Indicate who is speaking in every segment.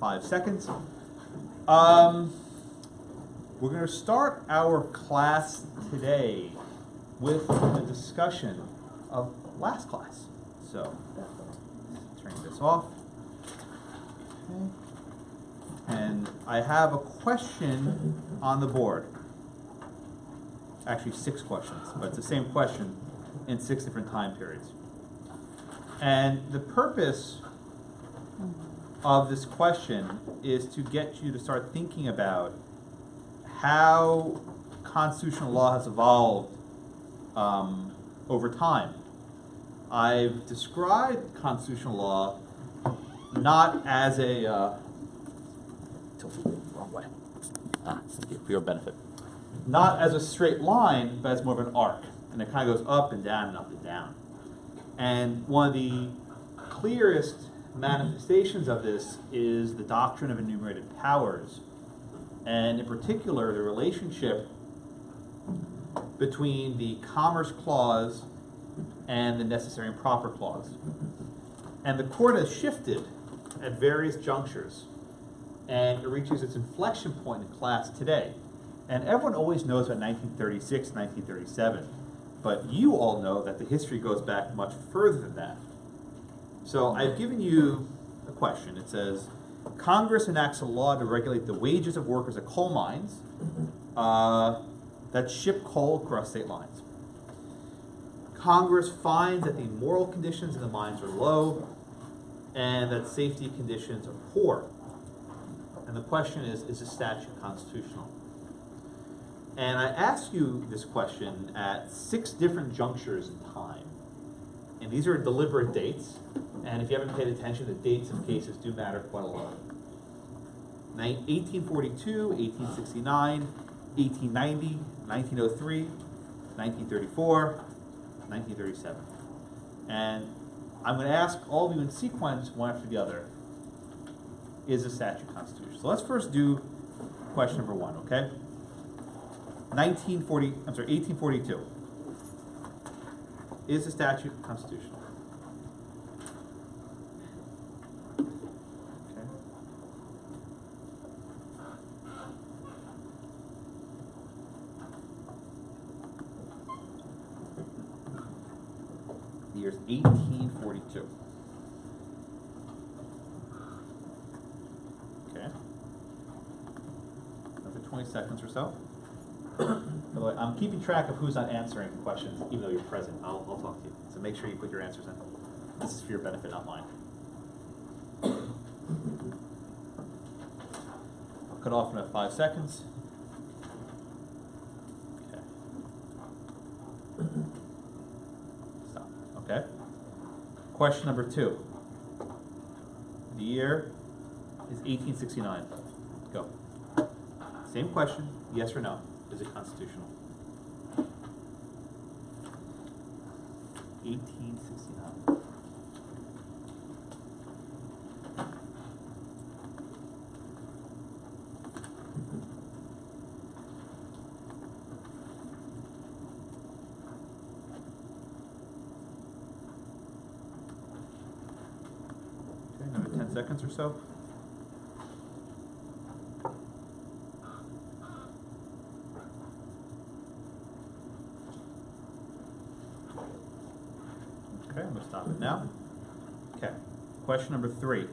Speaker 1: 5 seconds. We're going to start our class today with a discussion of last class. So, turn this off. Okay. And I have a question on the board. Actually, 6 questions, but it's the same question in 6 different time periods. And the purpose of this question is to get you to start thinking about how constitutional law has evolved over time. I've described constitutional law not as a wrong way. For your benefit. Not as a straight line, but as more of an arc, and it kind of goes up and down and up and down. And one of the clearest manifestations of this is the doctrine of enumerated powers, and in particular the relationship between the Commerce Clause and the Necessary and Proper Clause. And the court has shifted at various junctures, and it reaches its inflection point in class today. And everyone always knows about 1936, 1937, but you all know that the history goes back much further than that. So I've given you a question. It says, Congress enacts a law to regulate the wages of workers at coal mines that ship coal across state lines. Congress finds that the moral conditions in the mines are low and that safety conditions are poor. And the question is the statute constitutional? And I asked you this question at 6 different junctures in time. And these are deliberate dates. And if you haven't paid attention, the dates of cases do matter quite a lot. 1842, 1869, 1890, 1903, 1934, 1937. And I'm going to ask all of you in sequence, one after the other, is the statute constitutional? So let's first do question number 1, okay? 1842. Is the statute constitutional? Okay. The year is 1842. Okay. Another 20 seconds or so. By the way, I'm keeping track of who's not answering questions, even though you're present. I'll talk to you. So make sure you put your answers in. This is for your benefit, not mine. I'll cut off in about 5 seconds. Okay. Stop. Okay. Question number 2. The year is 1869. Go. Same question, yes or no. Is it constitutional? 1869. Okay, another 10 seconds or so. Okay, I'm going to stop it now. Okay, question number 3.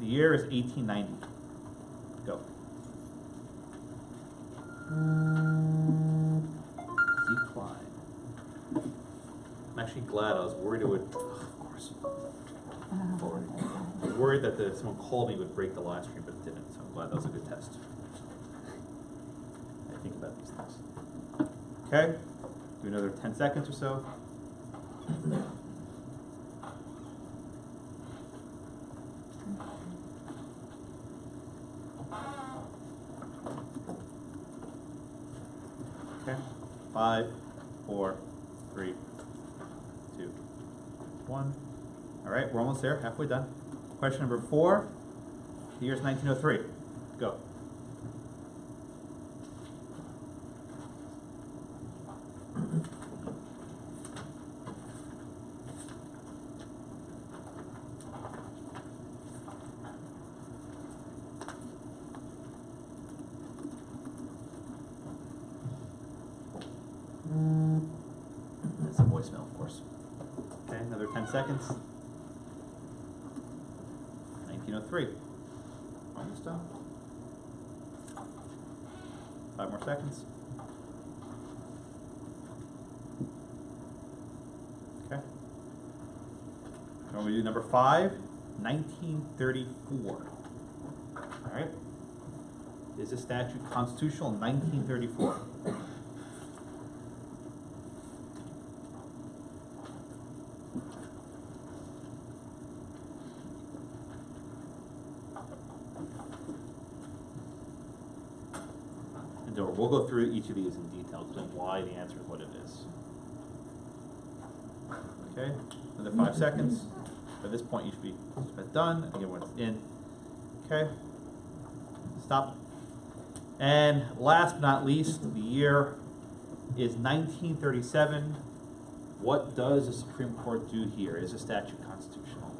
Speaker 1: The year is 1890. Go. Decline. I'm actually glad. I was worried it would, of course. I was worried that someone called me would break the live stream, but it didn't, so I'm glad that was a good test. I think about these things. Okay, do another 10 seconds or so. Okay, 5, 4, 3, 2, 1. All right, we're almost there, halfway done. Question number 4, the year is 1903. Go. 10 seconds. 1903. Almost done. 5 more seconds. Okay. And we do number 5, 1934. All right. Is this statute constitutional in 1934? We'll go through each of these in detail, explain why the answer is what it is. Okay, another 5 seconds. At this point, you should be done. Again, when it's in. Okay, stop. And last but not least, the year is 1937. What does the Supreme Court do here? Is the statute constitutional?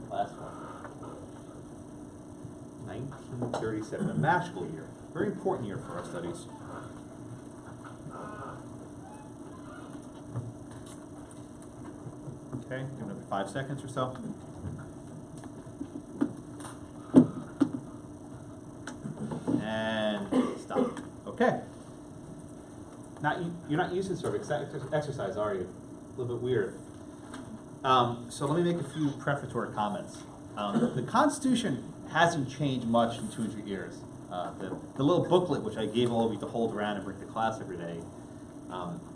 Speaker 1: Last one. 1937, a magical year, very important year for our studies. Okay, give another 5 seconds or so. And stop. Okay. Now, you're not using sort of exercise, are you? A little bit weird. So let me make a few prefatory comments. The Constitution hasn't changed much in 200 years. The little booklet which I gave all of you to hold around and bring to class every day,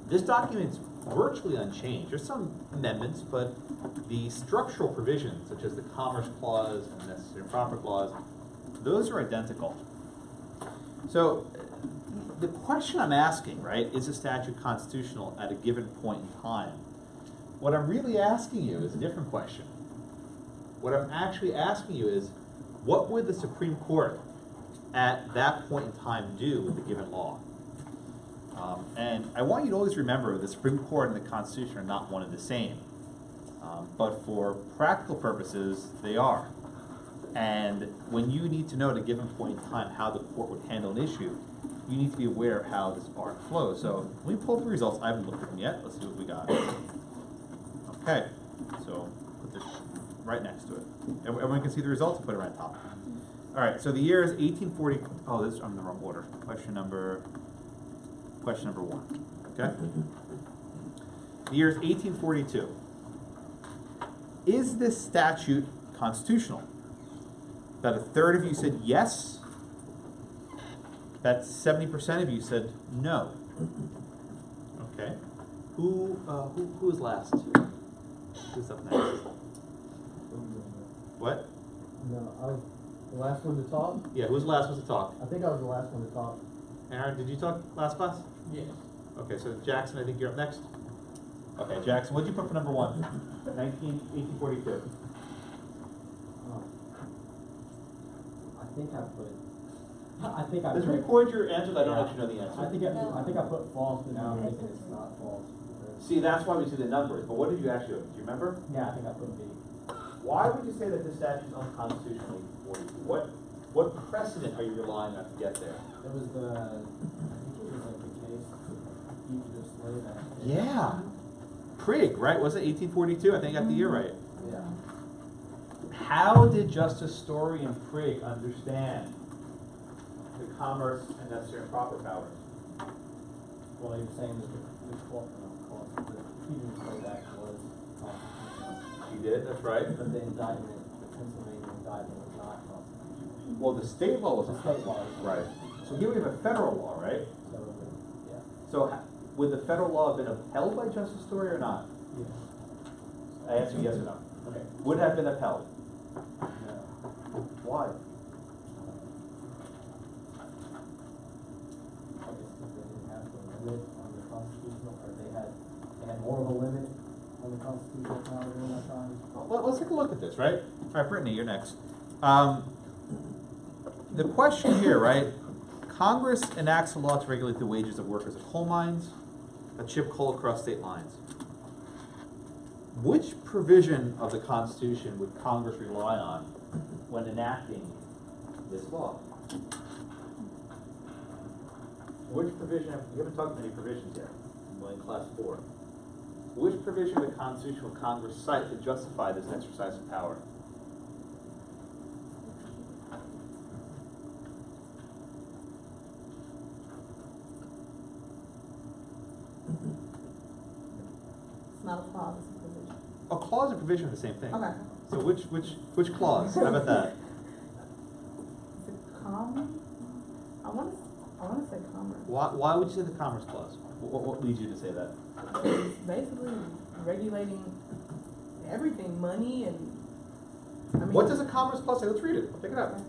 Speaker 1: this document's virtually unchanged. There's some amendments, but the structural provisions, such as the Commerce Clause and the Necessary and Proper Clause, those are identical. So the question I'm asking, right, is a statute constitutional at a given point in time? What I'm really asking you is a different question. What I'm actually asking you is, what would the Supreme Court at that point in time do with the given law? And I want you to always remember the Supreme Court and the Constitution are not one and the same. But for practical purposes, they are. And when you need to know at a given point in time how the court would handle an issue, you need to be aware of how this arc flows. So let me pull up the results. I haven't looked at them yet. Let's see what we got. Okay, so put this right next to it. Everyone can see the results and put it right on top. All right, so the year is 1840. Oh, this I'm in the wrong order. Question number 1. Okay. The year is 1842. Is this statute constitutional? About a third of you said yes. About 70% of you said no. Okay. Who was last? Who's up next? What?
Speaker 2: No, I was the last one to talk.
Speaker 1: Yeah, who was the last one to talk?
Speaker 2: I think I was the last one to talk.
Speaker 1: Aaron, did you talk last class?
Speaker 2: Yes.
Speaker 1: Okay, so Jackson, I think you're up next. Okay, Jackson, what did you put for number 1? 1842.
Speaker 2: I think I
Speaker 1: Let's
Speaker 2: put,
Speaker 1: record your answers. I don't actually know the answer.
Speaker 2: I think I put false, but now I'm thinking it's not false.
Speaker 1: See, that's why we see the numbers. But what did you actually do? Do you remember?
Speaker 2: Yeah, I think I put B.
Speaker 1: Why would you say that this statute is unconstitutional? What precedent are you relying on to get there?
Speaker 2: It was I think it was like the case, fugitive slave act.
Speaker 1: Yeah. Prigg, right? Was it 1842? I think I got the year right.
Speaker 2: Yeah.
Speaker 1: How did Justice Story and Prigg understand the commerce and necessary and proper powers?
Speaker 2: Well, he was saying that the fugitive slave act was constitutional.
Speaker 1: He did, that's right.
Speaker 2: But the indictment, the Pennsylvania indictment was not constitutional.
Speaker 1: Well, the state law was
Speaker 2: The state law.
Speaker 1: right. So here we have a federal law, right?
Speaker 2: So, yeah.
Speaker 1: So would the federal law have been upheld by Justice Story or not?
Speaker 2: Yes.
Speaker 1: I answer yes or no.
Speaker 2: Okay.
Speaker 1: Would it have been upheld?
Speaker 2: No.
Speaker 1: Why?
Speaker 2: I guess because they didn't have the limit on the constitutional, or they had more of a limit on the constitutional power during that time.
Speaker 1: Well, let's take a look at this, right? All right, Brittany, you're next. The question here, right? Congress enacts a law to regulate the wages of workers at coal mines that ship coal across state lines. Which provision of the Constitution would Congress rely on when enacting this law? Which provision? You haven't talked about any provisions yet. Well, in class 4. Which provision of the Constitution will Congress cite to justify this exercise of power?
Speaker 3: It's not a clause, it's a provision.
Speaker 1: A clause and provision are the same thing.
Speaker 3: Okay.
Speaker 1: So which clause? How about that?
Speaker 3: Is it commerce? I wanna say commerce.
Speaker 1: Why would you say the Commerce Clause? What leads you to say that?
Speaker 3: It's basically regulating everything, money and, I mean.
Speaker 1: What does the Commerce Clause say? Let's read it. Pick it up.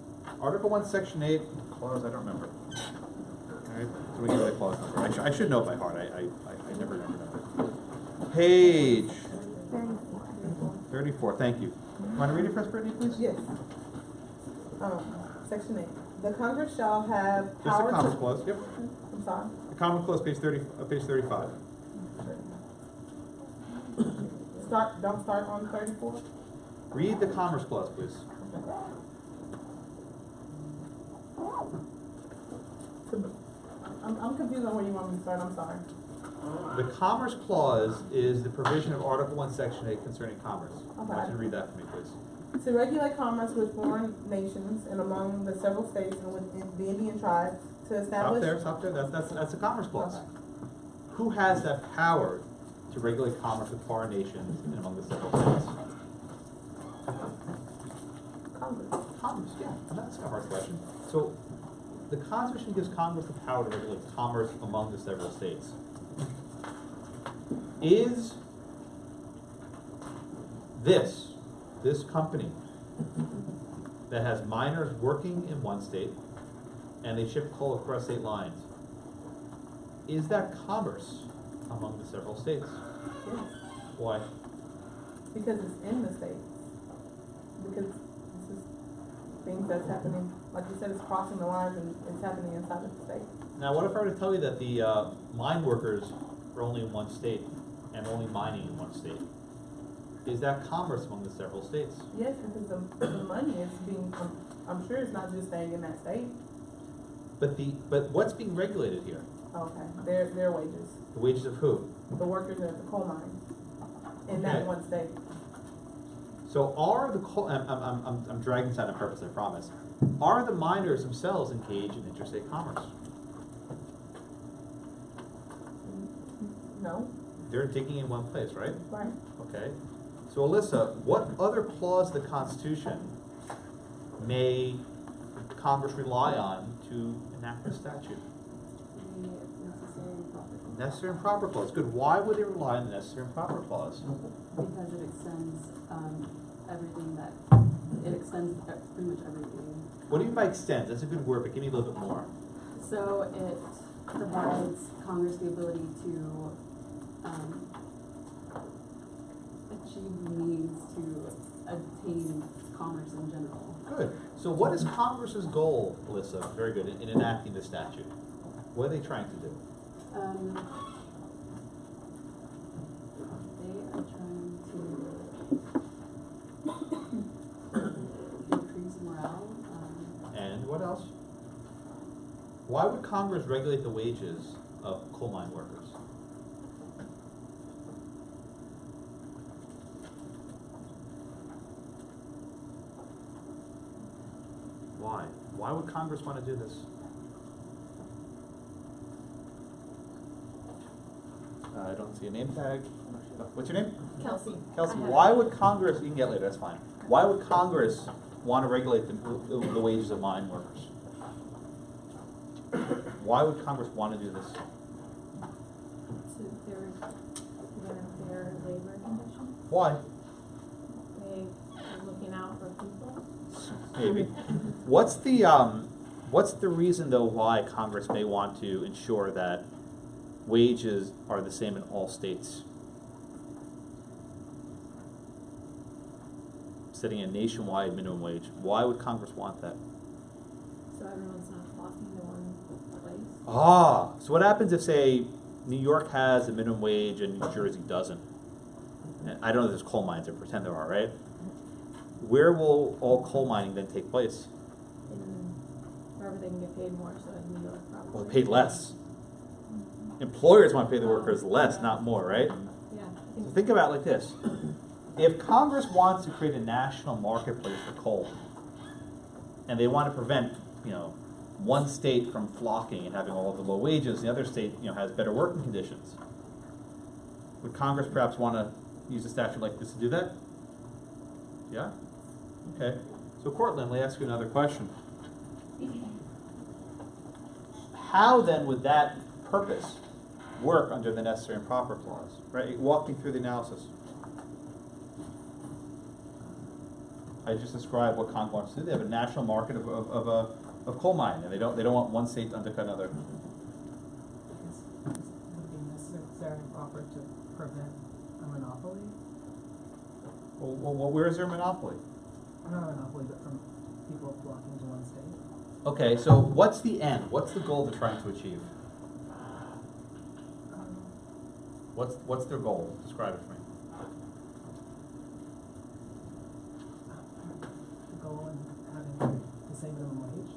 Speaker 1: Article 1, Section 8, clause, I don't remember. All right, so we give that clause number. I should know it by heart. I never remember. Page 34, thank you. Want to read it for us, Brittany, please?
Speaker 3: Yes. Section 8. The Congress shall have
Speaker 1: Just the
Speaker 3: power
Speaker 1: Commerce
Speaker 3: to.
Speaker 1: Clause, yep.
Speaker 3: I'm sorry.
Speaker 1: The Commerce Clause, page 35.
Speaker 3: Don't start on 34?
Speaker 1: Read the Commerce Clause, please.
Speaker 3: I'm confused on where you want me to start, I'm sorry.
Speaker 1: The Commerce Clause is the provision of Article 1, Section 8 concerning commerce.
Speaker 3: Okay.
Speaker 1: I want you to read that for me, please.
Speaker 3: To regulate commerce with foreign nations and among the several states and with the Indian tribes, to establish.
Speaker 1: Stop there. That's the Commerce Clause.
Speaker 3: Okay.
Speaker 1: Who has that power to regulate commerce with foreign nations and among the several states?
Speaker 3: Congress.
Speaker 1: Congress, yeah. That's a hard question. So, the Constitution gives Congress the power to regulate commerce among the several states. Is this company that has miners working in one state and they ship coal across state lines, is that commerce among the several states?
Speaker 3: Yes.
Speaker 1: Why?
Speaker 3: Because it's in the states. Because this is things that's happening, like you said, it's crossing the lines and it's happening inside of the state.
Speaker 1: Now, what if I were to tell you that the mine workers are only in one state and only mining in one state? Is that commerce among the several states?
Speaker 3: Yes, because the money is being, I'm sure it's not just staying in that state.
Speaker 1: But what's being regulated here?
Speaker 3: Okay, their wages,
Speaker 1: The wages of who?
Speaker 3: the workers at the coal mine in
Speaker 1: Okay.
Speaker 3: that one state.
Speaker 1: So are the coal? I'm dragging this out on purpose, I promise. Are the miners themselves engaged in interstate commerce?
Speaker 3: No,
Speaker 1: They're digging in one place, right?
Speaker 3: right.
Speaker 1: Okay. So Alyssa, what other clause of the Constitution may Congress rely on to enact the statute?
Speaker 4: The necessary and proper clause.
Speaker 1: Necessary and proper clause. Good. Why would they rely on the necessary and proper clause?
Speaker 4: Because it extends everything that, it extends pretty much everything.
Speaker 1: What do you mean by extends? That's a good word, but give me a little bit more.
Speaker 4: So it provides Congress the ability to achieve needs to attain commerce in general.
Speaker 1: Good. So what is Congress's goal, Alyssa? Very good. In enacting the statute, what are they trying to do?
Speaker 4: They are trying to increase morale.
Speaker 1: And what else? Why would Congress regulate the wages of coal mine workers? Why? Why would Congress want to do this? I don't see a name tag. What's your name?
Speaker 4: Kelsey.
Speaker 1: Kelsey, why would Congress, you can get later, that's fine. Why would Congress want to regulate the wages of mine workers? Why would Congress want to do this?
Speaker 5: To their labor conditions.
Speaker 1: Why?
Speaker 5: They are looking out for people.
Speaker 1: Maybe. What's the reason though why Congress may want to ensure that wages are the same in all states? Setting a nationwide minimum wage. Why would Congress want that?
Speaker 5: So everyone's not flocking to one place.
Speaker 1: Ah, so what happens if, say, New York has a minimum wage and New Jersey doesn't? And I don't know if there's coal mines, I pretend there are, right? Where will all coal mining then take place?
Speaker 5: Wherever they can get paid more, so in New York probably.
Speaker 1: Well, paid less. Employers want to pay the workers less, not more, right?
Speaker 5: Yeah,
Speaker 1: So think about it like this. If Congress wants to create a national marketplace for coal, and they want to prevent, one state from flocking and having all of the low wages, the other state, has better working conditions, would Congress perhaps want to use a statute like this to do that? Yeah? Okay. So Cortland, let me ask you another question. How then would that purpose work under the necessary and proper clause? Right? Walk me through the analysis. I just described what Congress wants to do. They have a national market of coal mining, and they don't want one state to undercut another.
Speaker 6: Would be necessary and proper to prevent a monopoly?
Speaker 1: Well, where is their monopoly?
Speaker 6: Not a monopoly, but from people flocking to one state.
Speaker 1: Okay, so what's the end? What's the goal they're trying to achieve? What's their goal? Describe it for me.
Speaker 6: The goal in having the same minimum wage?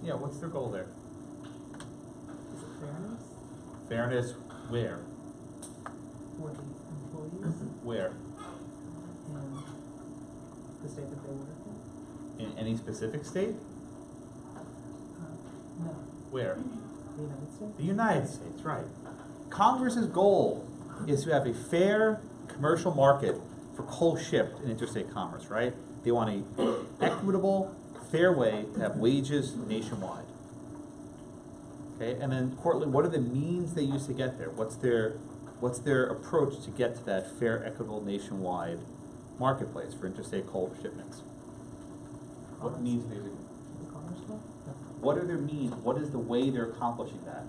Speaker 1: Yeah, what's their goal there?
Speaker 6: Is it fairness
Speaker 1: Fairness where?
Speaker 6: for the employees
Speaker 1: Where?
Speaker 6: in the state that they work in?
Speaker 1: In any specific state?
Speaker 6: No,
Speaker 1: Where?
Speaker 6: the United States?
Speaker 1: The United States, right. Congress's goal is to have a fair commercial market for coal shipped in interstate commerce, right? They want a equitable, fair way to have wages nationwide. Okay, and then Cortland, what are the means they use to get there? What's their approach to get to that fair, equitable, nationwide marketplace for interstate coal shipments? What means are they using?
Speaker 6: The Commerce Law?
Speaker 1: What are their means? What is the way they're accomplishing that?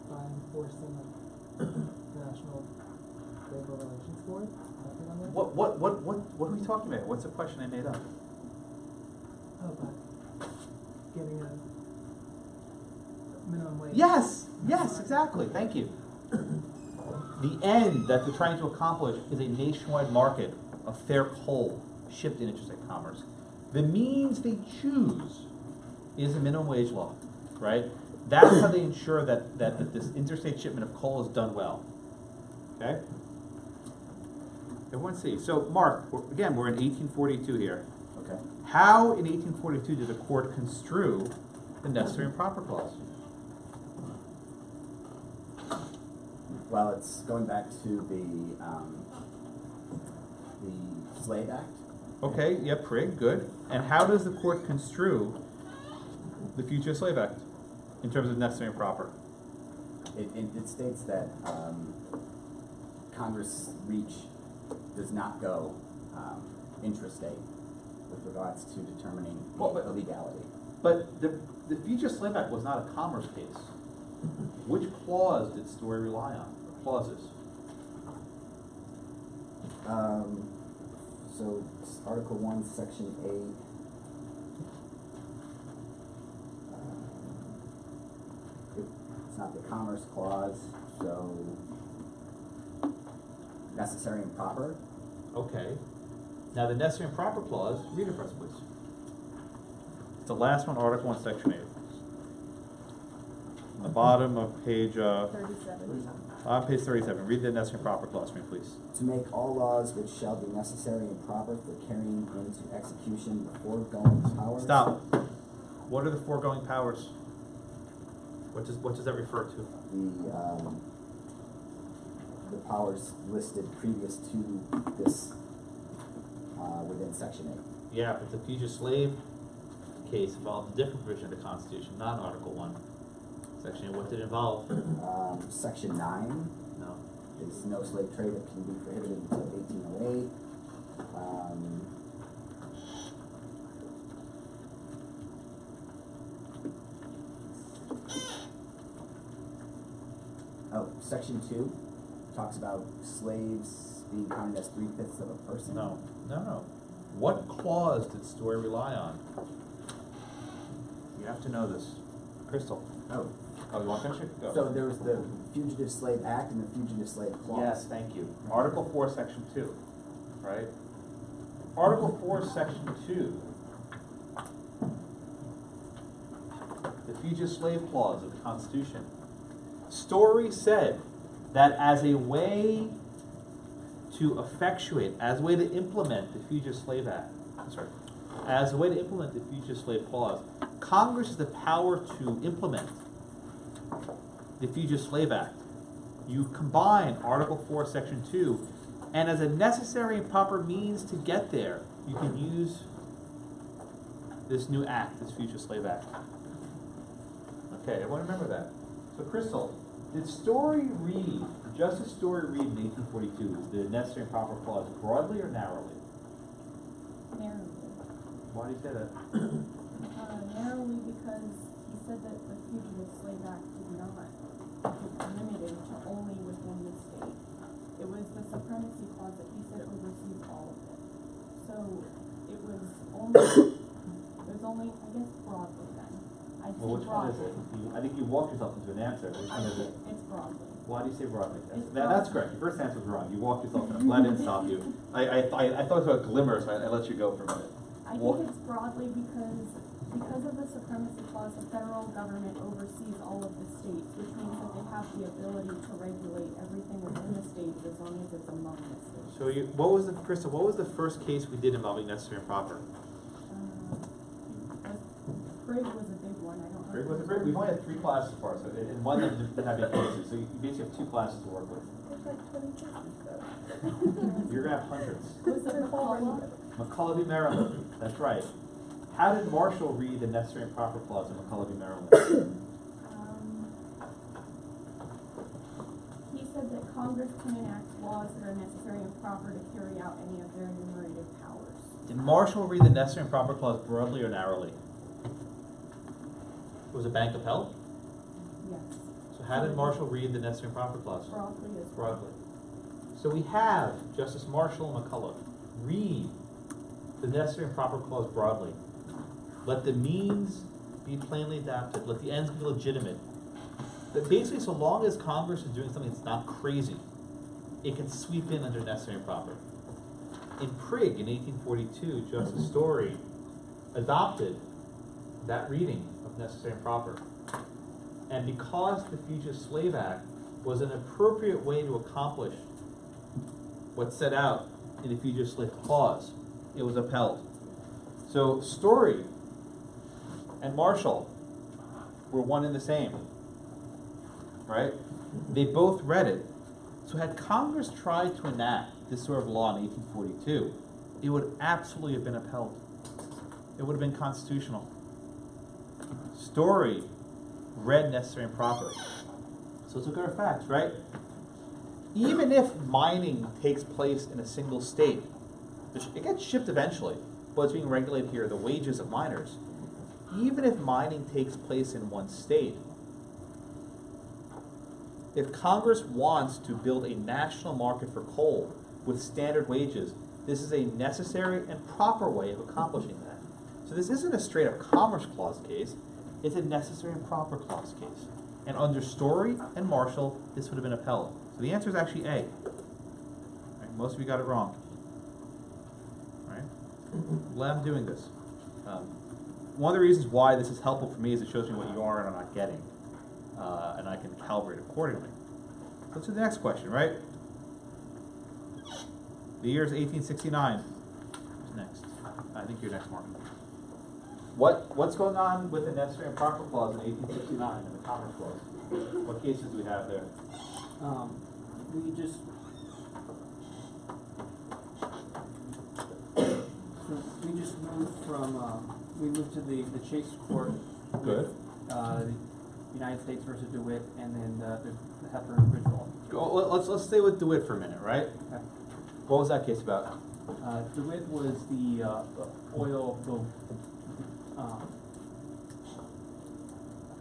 Speaker 6: By enforcing the National Labor Relations Board? Anything on that?
Speaker 1: What are we talking about? What's the question I made up?
Speaker 6: Oh, by getting a minimum wage.
Speaker 1: Yes, exactly. Thank you. The end that they're trying to accomplish is a nationwide market of fair coal shipped in interstate commerce. The means they choose is a minimum wage law, right? That's how they ensure that this interstate shipment of coal is done well. Okay? Everyone see. So, Mark, again, we're in 1842 here.
Speaker 7: Okay.
Speaker 1: How in 1842 did the court construe the necessary and proper clause?
Speaker 7: Well, it's going back to the Slave Act.
Speaker 1: Okay, yep, Prig, good. And how does the court construe the Fugitive Slave Act in terms of necessary and proper?
Speaker 7: It states that Congress' reach does not go intrastate with regards to determining the legality.
Speaker 1: But the Fugitive Slave Act was not a commerce case. Which clause did Story rely on? Or clauses?
Speaker 7: So it's Article 1, Section 8. It's not the Commerce Clause, so necessary and proper.
Speaker 1: Okay. Now the necessary and proper clause, read it for us, please. It's the last one, Article 1, Section 8. On the bottom of page
Speaker 3: 37.
Speaker 1: on page 37. Read the necessary and proper clause for me, please.
Speaker 7: To make all laws which shall be necessary and proper for carrying into execution the foregoing powers.
Speaker 1: Stop. What are the foregoing powers? What does that refer to?
Speaker 7: The powers listed previous to this within Section 8.
Speaker 1: Yeah, but the fugitive slave case involved a different provision of the Constitution, not Article 1. Section 8, what did it involve?
Speaker 7: Section 9
Speaker 1: No.
Speaker 7: is no slave trade that can be prohibited until 1808. Section 2 talks about slaves being counted as 3/5 of a person.
Speaker 1: No. What clause did Story rely on? You have to know this. Crystal.
Speaker 7: Oh,
Speaker 1: Oh, you want to finish it? Go.
Speaker 7: so there was the Fugitive Slave Act and the Fugitive Slave Clause.
Speaker 1: Yes, thank you. Article 4, Section 2, right? Article 4, Section 2. The Fugitive Slave Clause of the Constitution Story said that as a way to effectuate, as a way to implement the Fugitive Slave Act, as a way to implement the Fugitive Slave Clause, Congress has the power to implement the Fugitive Slave Act. You combine Article 4, Section 2, and as a necessary and proper means to get there, you can use this new act, this Fugitive Slave Act. Okay, everyone remember that. So Crystal, did Justice Story read in 1842, the necessary and proper clause broadly or narrowly?
Speaker 8: Narrowly.
Speaker 1: Why do you say that?
Speaker 8: Narrowly because he said that the Fugitive Slave Act did not limited to only within the state. It was the supremacy clause that he said oversees all of it. So it was only, I guess, broadly then. I'd say
Speaker 1: Well, which one is
Speaker 8: broadly.
Speaker 1: it? I think you walked yourself into an answer. Which one is it?
Speaker 8: It's broadly.
Speaker 1: Why do you say broadly?
Speaker 8: It's
Speaker 1: That's
Speaker 8: broad.
Speaker 1: correct. Your first answer was wrong. You walked yourself in. I'm glad I didn't stop you. I thought it was a glimmer, so I let you go for a minute.
Speaker 8: I think it's broadly because of the supremacy clause, the federal government oversees all of the states, which means that they have the ability to regulate everything within the states as long as it's among the states.
Speaker 1: So Crystal, what was the first case we did involving necessary and proper?
Speaker 8: Prig was a big one, I don't know.
Speaker 1: Prig was a Prig? We've only had 3 classes so far, so and one of them didn't have 8 cases, so you basically have 2 classes to work with.
Speaker 3: There's like 20 cases though.
Speaker 1: You're gonna have hundreds.
Speaker 8: Was it McClung?
Speaker 1: McCullough v. Maryland, that's right. How did Marshall read the necessary and proper clause in McCullough v. Maryland?
Speaker 8: He said that Congress can enact laws that are necessary and proper to carry out any of their enumerated powers.
Speaker 1: Did Marshall read the necessary and proper clause broadly or narrowly? Was it bank upheld?
Speaker 8: Yes.
Speaker 1: So how did Marshall read the necessary and proper clause?
Speaker 8: Broadly as well.
Speaker 1: Broadly. So we have Justice Marshall and McCullough read the necessary and proper clause broadly. Let the means be plainly adapted. Let the ends be legitimate. But basically, so long as Congress is doing something that's not crazy, it can sweep in under necessary and proper. In Prig in 1842, Justice Story adopted that reading of necessary and proper. And because the Fugitive Slave Act was an appropriate way to accomplish what's set out in the Fugitive Slave Clause, it was upheld. So Story and Marshall were one and the same, right? They both read it. So had Congress tried to enact this sort of law in 1842, it would absolutely have been upheld. It would have been constitutional. Story read necessary and proper. So let's look at our facts, right? Even if mining takes place in a single state, it gets shipped eventually, but it's being regulated here, the wages of miners. Even if mining takes place in one state, if Congress wants to build a national market for coal with standard wages, this is a necessary and proper way of accomplishing that. So this isn't a straight up Commerce Clause case, it's a necessary and proper clause case. And under Story and Marshall, this would have been upheld. So the answer is actually A. Right, most of you got it wrong. Right? I'm glad I'm doing this. One of the reasons why this is helpful for me is it shows me what you are and are not getting. And I can calibrate accordingly. Let's do the next question, right? The year is 1869. Who's next? I think you're next, Mark. What's going on with the necessary and proper clause in 1869 in the Commerce Clause? What cases do we have there?
Speaker 6: We just moved to the Chase Court.
Speaker 1: Good.
Speaker 6: The United States versus DeWitt, and then the Heifer and Griswold.
Speaker 1: Let's stay with DeWitt for a minute, right?
Speaker 6: Okay.
Speaker 1: What was that case about?
Speaker 6: DeWitt was the oil. I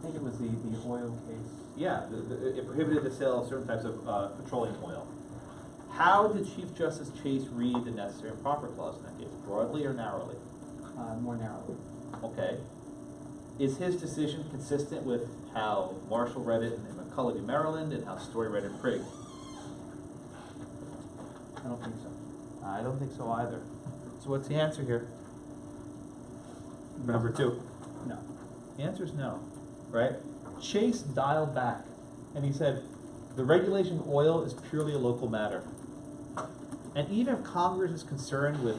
Speaker 6: think it was the oil case.
Speaker 1: Yeah, it prohibited the sale of certain types of petroleum oil. How did Chief Justice Chase read the necessary and proper clause in that case? Broadly or narrowly?
Speaker 6: More narrowly.
Speaker 1: Okay. Is his decision consistent with how Marshall read it in McCullough v. Maryland and how Story read it in Prig?
Speaker 6: I don't think so.
Speaker 1: I don't think so either. So what's the answer here? Number 2.
Speaker 6: No.
Speaker 1: The answer is no, right? Chase dialed back And he said, the regulation of oil is purely a local matter. And even if Congress is concerned with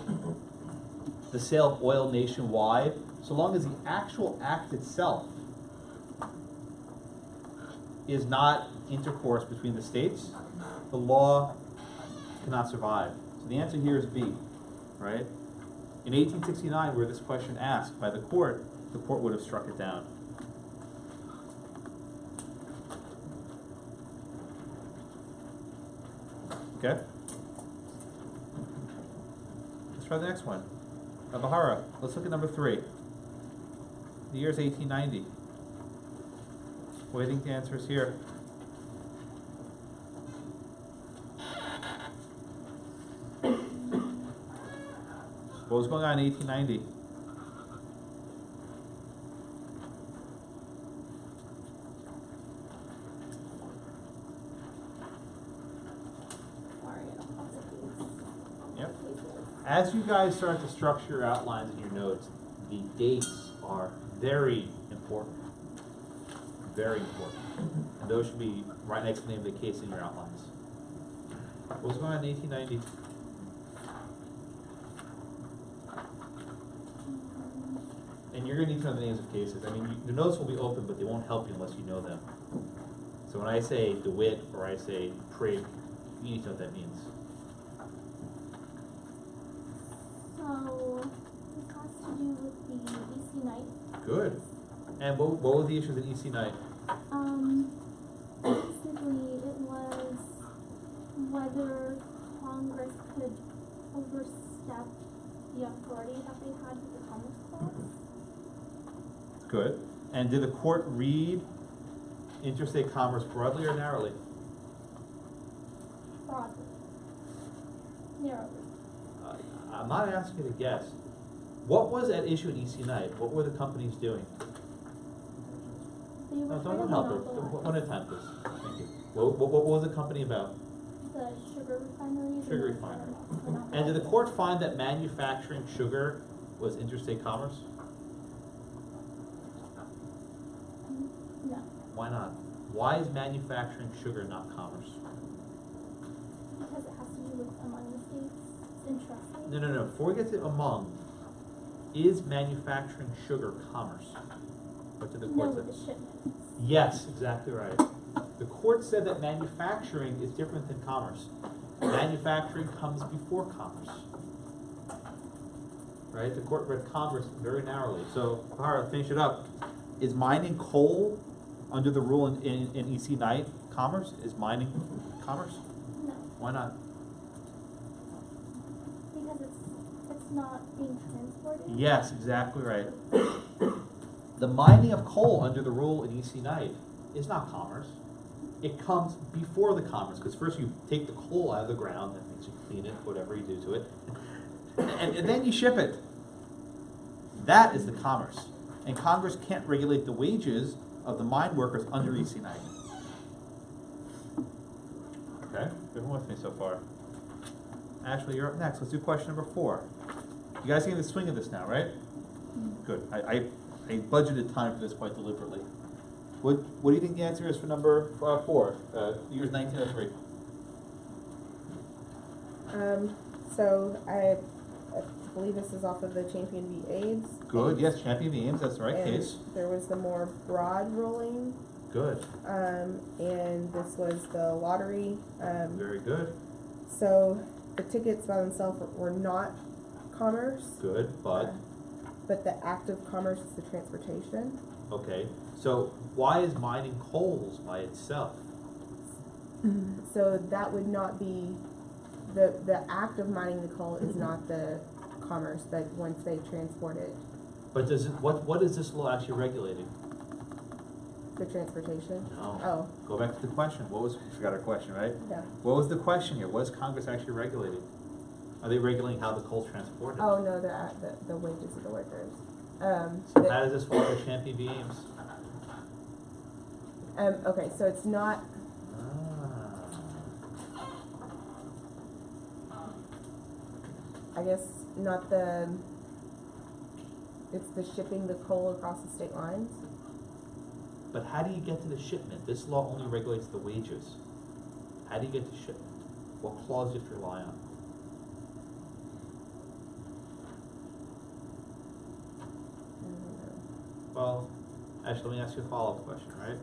Speaker 1: the sale of oil nationwide, so long as the actual act itself is not intercourse between the states, the law cannot survive. So the answer here is B, right? In 1869, where this question asked by the court would have struck it down. Okay? Let's try the next one. Bahara, let's look at number 3. The year is 1890. What do you think the answer is here? What was going on in 1890? Yep. As you guys start to structure your outlines in your notes, the dates are very important. Very important. And those should be right next to the name of the case in your outlines. What was going on in 1890? And you're going to need to know the names of cases. I mean, the notes will be open, but they won't help you unless you know them. So when I say DeWitt or I say Prigg, you need to know what that means.
Speaker 9: So, this has to do with the EC Knight.
Speaker 1: Good. And what were the issues in EC Knight?
Speaker 9: Basically, it was whether Congress could overstep the authority that they had with the Commerce Clause.
Speaker 1: Good. And did the court read interstate commerce broadly or narrowly?
Speaker 9: Broadly. Narrowly.
Speaker 1: I'm not asking you to guess. What was at issue in EC Knight? What were the companies doing?
Speaker 9: They were
Speaker 1: Don't help her. One at a time, please. Thank you. What was the company about?
Speaker 9: The sugar refineries.
Speaker 1: Sugar refinery. And did the court find that manufacturing sugar was interstate commerce?
Speaker 9: No.
Speaker 1: Why not? Why is manufacturing sugar not commerce?
Speaker 9: Because it has to do with among the states. It's interesting.
Speaker 1: No. Before we get to among, is manufacturing sugar commerce? What did the court
Speaker 9: with
Speaker 1: say?
Speaker 9: the shipments.
Speaker 1: Yes, exactly right. The court said that manufacturing is different than commerce. Manufacturing comes before commerce. Right? The court read commerce very narrowly. So, Bahara, finish it up. Is mining coal under the rule in EC Knight commerce? Is mining commerce?
Speaker 9: No.
Speaker 1: Why not?
Speaker 9: Because it's not being transported.
Speaker 1: Yes, exactly right. The mining of coal under the rule in EC Knight is not commerce. It comes before the commerce, because first you take the coal out of the ground, that means you clean it, whatever you do to it, and then you ship it. That is the commerce. And Congress can't regulate the wages of the mine workers under EC Knight. Okay, everyone with me so far? Ashley, you're up next. Let's do question number 4. You guys get in the swing of this now, right? Good. I budgeted time for this quite deliberately. What do you think the answer is for number 4? Years 1903.
Speaker 3: So I believe this is off of the Champion v. AIDS.
Speaker 1: Good. Yes, Champion v. Ames. That's the right
Speaker 3: And
Speaker 1: case.
Speaker 3: there was the more broad ruling,
Speaker 1: Good.
Speaker 3: and this was the lottery.
Speaker 1: Very good.
Speaker 3: So the tickets by themselves were not commerce.
Speaker 1: Good. But
Speaker 3: But the act of commerce is the transportation.
Speaker 1: okay. So why is mining coals by itself?
Speaker 3: So that would not be the act of mining the coal is not the commerce, but once they transport it,
Speaker 1: But does it, what is this law actually regulating?
Speaker 3: the transportation.
Speaker 1: No.
Speaker 3: Oh,
Speaker 1: Go back to the question. What was, we forgot our question, right?
Speaker 3: yeah.
Speaker 1: What was the question here? What is Congress actually regulating? Are they regulating how the coal's transported?
Speaker 3: Oh no, the wages of the workers.
Speaker 1: So how does this fall under Champion v. Ames?
Speaker 3: Okay, so it's not. I guess not the. It's the shipping the coal across the state lines.
Speaker 1: But how do you get to the shipment? This law only regulates the wages. How do you get to shipment? What clause do you have to rely on? Well, actually, let me ask you a follow-up question, right?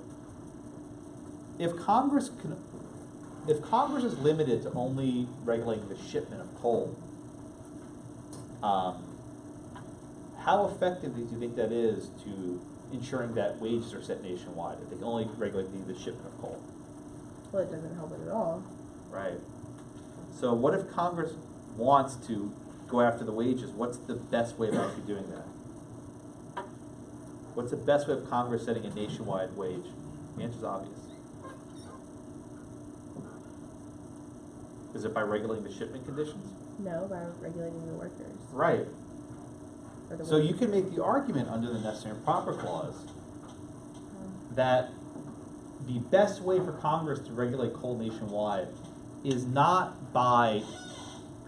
Speaker 1: If Congress is limited to only regulating the shipment of coal, how effective do you think that is to ensuring that wages are set nationwide, if they can only regulate the shipment of coal?
Speaker 3: Well, it doesn't help it at all.
Speaker 1: Right. So what if Congress wants to go after the wages? What's the best way of actually doing that? What's the best way of Congress setting a nationwide wage? The answer's obvious. Is it by regulating the shipment conditions?
Speaker 3: No, by regulating the workers.
Speaker 1: Right.
Speaker 3: Or the
Speaker 1: So you
Speaker 3: workers.
Speaker 1: can make the argument under the necessary and proper clause that the best way for Congress to regulate coal nationwide is not by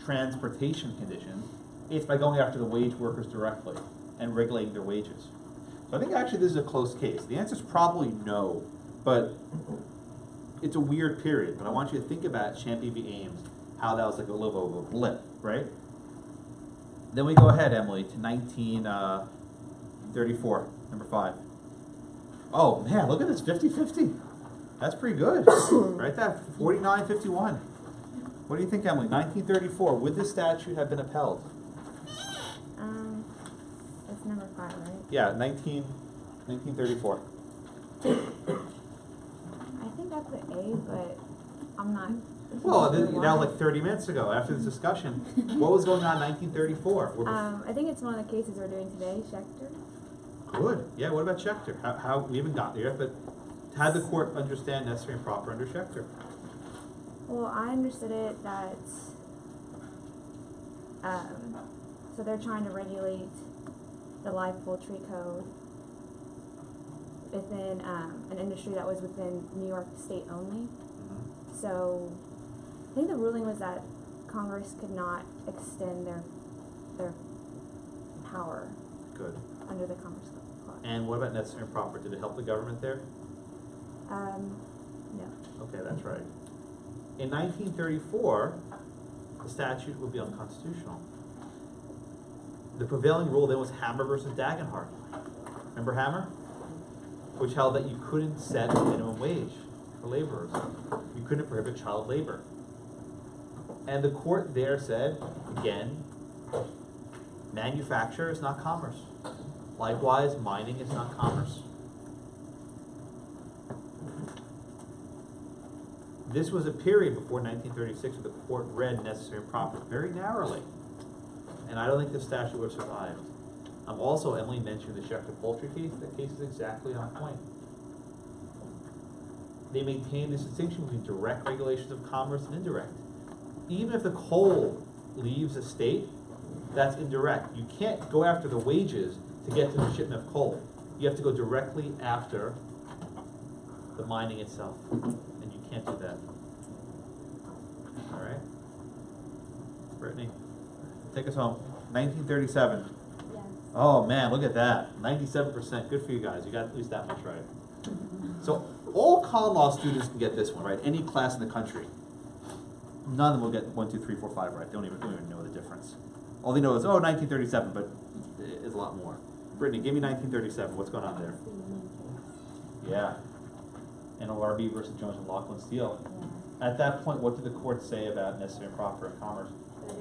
Speaker 1: transportation conditions, it's by going after the wage workers directly and regulating their wages. So I think actually this is a close case. The answer is probably no, but it's a weird period. But I want you to think about Champy v. Ames, how that was like a little bit of a blip, right? Then we go ahead, Emily, to 1934, number 5. Oh man, look at this, 50-50. That's pretty good, right? That 49-51. What do you think, Emily? 1934, would this statute have been upheld?
Speaker 5: That's number 5, right?
Speaker 1: Yeah, 1934.
Speaker 5: I think that's the A, but I'm not.
Speaker 1: Well, that was like 30 minutes ago, after this discussion. What was going on in 1934?
Speaker 5: I think it's one of the cases we're doing today, Schechter.
Speaker 1: Good. Yeah, what about Schechter? How we haven't got there yet, but how did the court understand necessary and proper under Schechter?
Speaker 5: Well, I understood it that, so they're trying to regulate the live poultry code within an industry that was within New York State only. So I think the ruling was that Congress could not extend their power
Speaker 1: Good.
Speaker 5: under the Commerce Clause.
Speaker 1: And what about necessary and proper? Did it help the government there?
Speaker 5: No.
Speaker 1: Okay, that's right. In 1934, the statute would be unconstitutional. The prevailing rule then was Hammer versus Dagenhart. Remember Hammer? Which held that you couldn't set a minimum wage for laborers. You couldn't prohibit child labor. And the court there said, again, manufacture is not commerce. Likewise, mining is not commerce. This was a period before 1936 where the court read necessary and proper very narrowly. And I don't think the statute would have survived. Also, Emily mentioned the Schechter Poultry case. That case is exactly on point. They maintain this distinction between direct regulations of commerce and indirect. Even if the coal leaves a state, that's indirect. You can't go after the wages to get to the shipment of coal. You have to go directly after the mining itself. And you can't do that. All right? Brittany, take us home. 1937.
Speaker 9: Yes.
Speaker 1: Oh man, look at that. 97%. Good for you guys. You got at least that much right. So all ConLaw students can get this one, right? Any class in the country. None of them will get 1, 2, 3, 4, 5 right. They don't even know the difference. All they know is, 1937, but it's a lot more. Brittany, give me 1937. What's going on there?
Speaker 4: That's the union case.
Speaker 1: Yeah. NLRB versus Jones and Laughlin Steel.
Speaker 4: Yeah.
Speaker 1: At that point, what did the court say about necessary and proper in commerce?
Speaker 4: That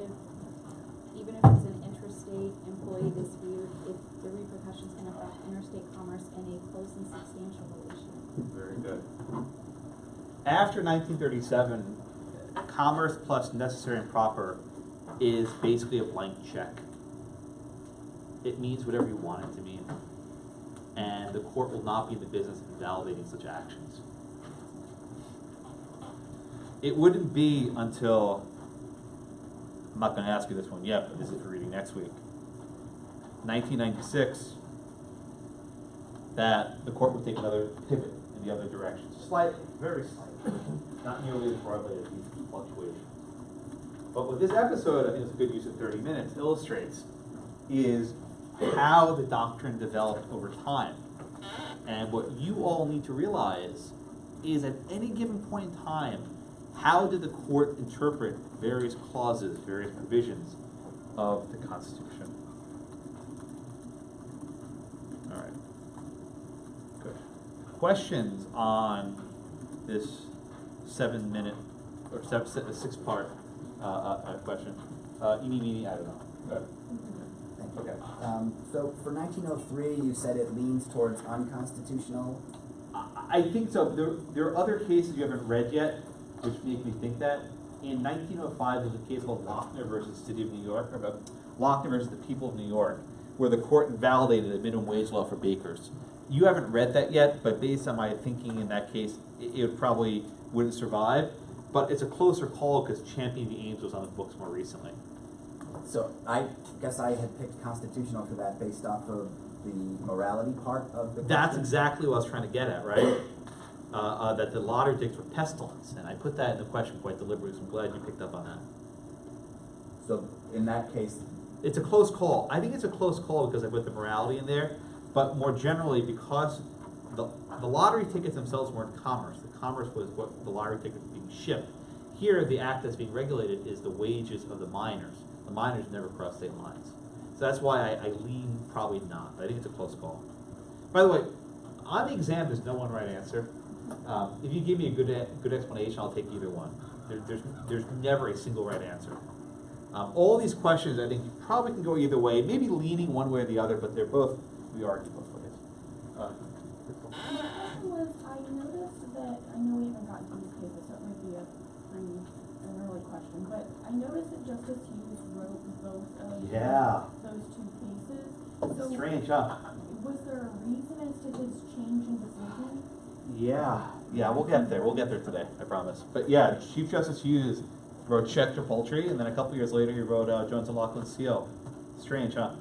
Speaker 4: even if it's an interstate employee dispute, if the repercussions can affect interstate commerce in a close and substantial relation.
Speaker 1: Very good. After 1937, commerce plus necessary and proper is basically a blank check. It means whatever you want it to mean. And the court will not be in the business of invalidating such actions. It wouldn't be until, I'm not going to ask you this one yet, but this is for reading next week, 1996, that the court would take another pivot in the other direction. Slightly, very slightly. Not nearly as broadly as these fluctuations. But what this episode, I think it's a good use of 30 minutes, illustrates is how the doctrine developed over time And what you all need to realize is at any given point in time, how did the court interpret various clauses, various provisions of the Constitution? All right. Good. Questions on this 7-minute or 6-part question? Eeny, meeny, I don't know. Go ahead.
Speaker 7: Thank you.
Speaker 1: Okay.
Speaker 7: So for 1903, you said it leans towards unconstitutional.
Speaker 1: I think so. There are other cases you haven't read yet, which make me think that. In 1905, there's a case called Laughlin versus City of New York, or Laughlin versus the People of New York, where the court invalidated a minimum wage law for bakers. You haven't read that yet, but based on my thinking in that case, it probably wouldn't survive. But it's a closer call because Championing the Angels on the books more recently.
Speaker 7: So I guess I had picked constitutional for that based off of the morality part of the
Speaker 1: That's
Speaker 7: question.
Speaker 1: exactly what I was trying to get at, right? That the lottery tickets were pestilence, and I put that in the question quite deliberately, so I'm glad you picked up on that.
Speaker 7: So in that case,
Speaker 1: It's a close call. I think it's a close call because I put the morality in there, but more generally because the lottery tickets themselves weren't commerce. The commerce was what the lottery tickets were being shipped. Here, the act that's being regulated is the wages of the miners. The miners never cross state lines. So that's why I lean probably not. I think it's a close call. By the way, on the exam, there's no one right answer. If you give me a good explanation, I'll take either one. There's never a single right answer. All these questions, I think you probably can go either way, maybe leaning one way or the other, but they're both, we argue both ways.
Speaker 8: My question was, I noticed that, I know we haven't gotten to these cases, so it might be an early question, but I noticed that Justice Hughes wrote both of those two cases. So
Speaker 1: Strange, huh?
Speaker 8: was there a reason as to his change in decision?
Speaker 1: Yeah, we'll get there. We'll get there today, I promise. But yeah, Chief Justice Hughes wrote Schechter, Poultry, and then a couple years later he wrote Jones Laughlin Steel. Strange, huh?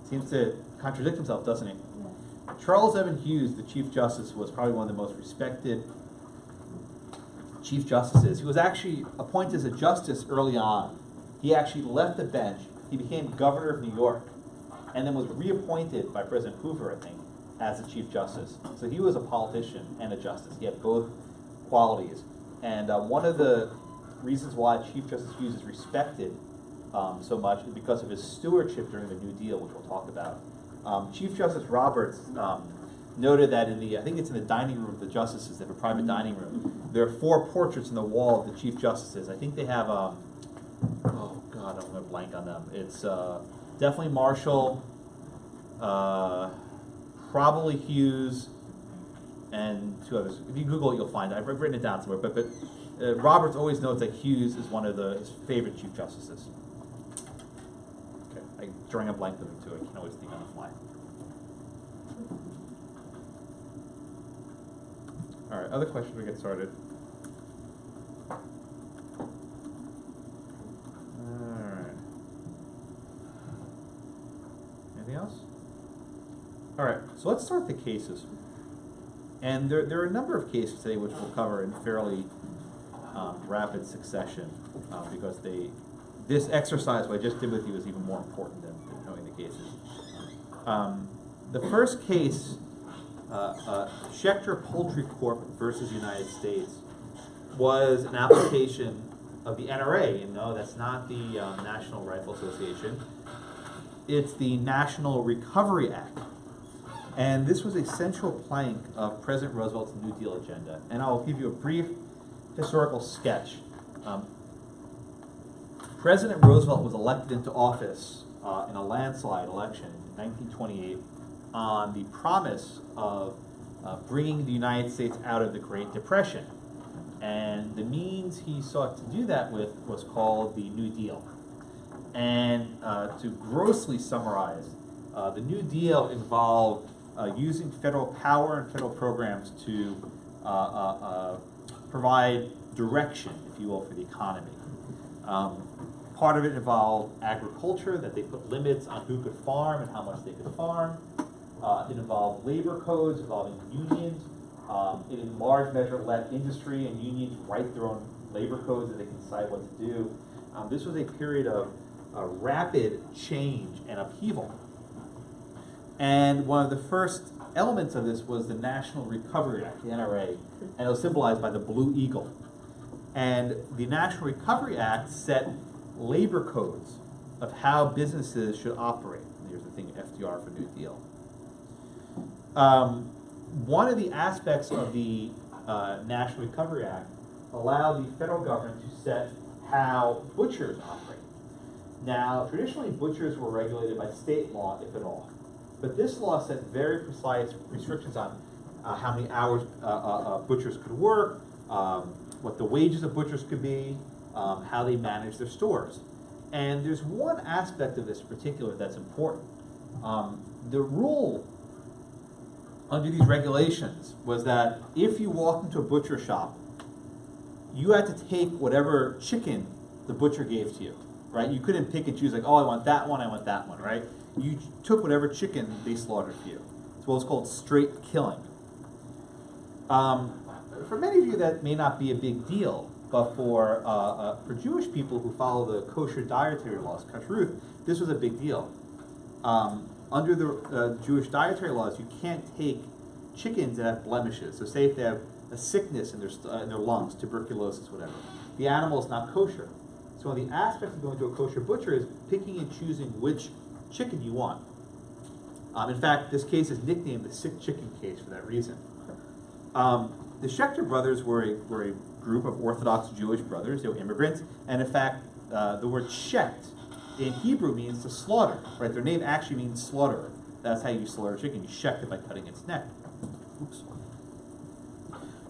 Speaker 1: Seems to contradict himself, doesn't he?
Speaker 8: Yes.
Speaker 1: Charles Evan Hughes, the Chief Justice, was probably one of the most respected Chief Justices. He was actually appointed as a justice early on. He actually left the bench. He became governor of New York, and then was reappointed by President Hoover, I think, as the Chief Justice. So he was a politician and a justice. He had both qualities. And one of the reasons why Chief Justice Hughes is respected so much is because of his stewardship during the New Deal, which we'll talk about. Chief Justice Roberts noted that in the, I think it's in the dining room of the justices, they have a private dining room. There are 4 portraits in the wall of the Chief Justices. I think they have, oh God, I'm going to blank on them. It's definitely Marshall, probably Hughes, and 2 others. If you Google it, you'll find it. I've written it down somewhere. But Roberts always notes that Hughes is one of his favorite Chief Justices. Okay, I'm drawing a blank with him too. I can't always think on the fly. All right, other questions we get started. All right. Anything else? All right, so let's start the cases. And there are a number of cases today which we'll cover in fairly rapid succession because this exercise what I just did with you is even more important than knowing the cases. The first case, Schechter Poultry Corp versus United States, was an application of the NRA. And no, that's not the National Rifle Association. It's the National Recovery Act. And this was a central plank of President Roosevelt's New Deal agenda. And I'll give you a brief historical sketch. President Roosevelt was elected into office in a landslide election in 1928 on the promise of bringing the United States out of the Great Depression. And the means he sought to do that with was called the New Deal. And to grossly summarize, the New Deal involved using federal power and federal programs to provide direction, if you will, for the economy. Part of it involved agriculture, that they put limits on who could farm and how much they could farm. It involved labor codes involving unions. It in large measure let industry and unions write their own labor codes that they can decide what to do. This was a period of rapid change and upheaval. And one of the first elements of this was the National Recovery Act, the NRA, and it was symbolized by the blue eagle. And the National Recovery Act set labor codes of how businesses should operate. Here's the thing, FDR for New Deal. One of the aspects of the National Recovery Act allowed the federal government to set how butchers operate. Now, traditionally, butchers were regulated by state law, if at all. But this law set very precise restrictions on how many hours butchers could work, what the wages of butchers could be, how they manage their stores. And there's one aspect of this in particular that's important. The rule under these regulations was that if you walked into a butcher shop, you had to take whatever chicken the butcher gave to you, right? You couldn't pick and choose like, oh, I want that one, right? You took whatever chicken they slaughtered for you. It's what's called straight killing. For many of you, that may not be a big deal, but for Jewish people who follow the kosher dietary laws, kashrut, this was a big deal. Under the Jewish dietary laws, you can't take chickens that have blemishes. So say if they have a sickness in their lungs, tuberculosis, whatever. The animal is not kosher. So one of the aspects of going to a kosher butcher is picking and choosing which chicken you want. In fact, this case is nicknamed the sick chicken case for that reason. The Schechter brothers were a group of Orthodox Jewish brothers. They were immigrants. And in fact, the word shecht in Hebrew means to slaughter, right? Their name actually means slaughterer. That's how you slaughter chicken. You shecht it by cutting its neck. Oops.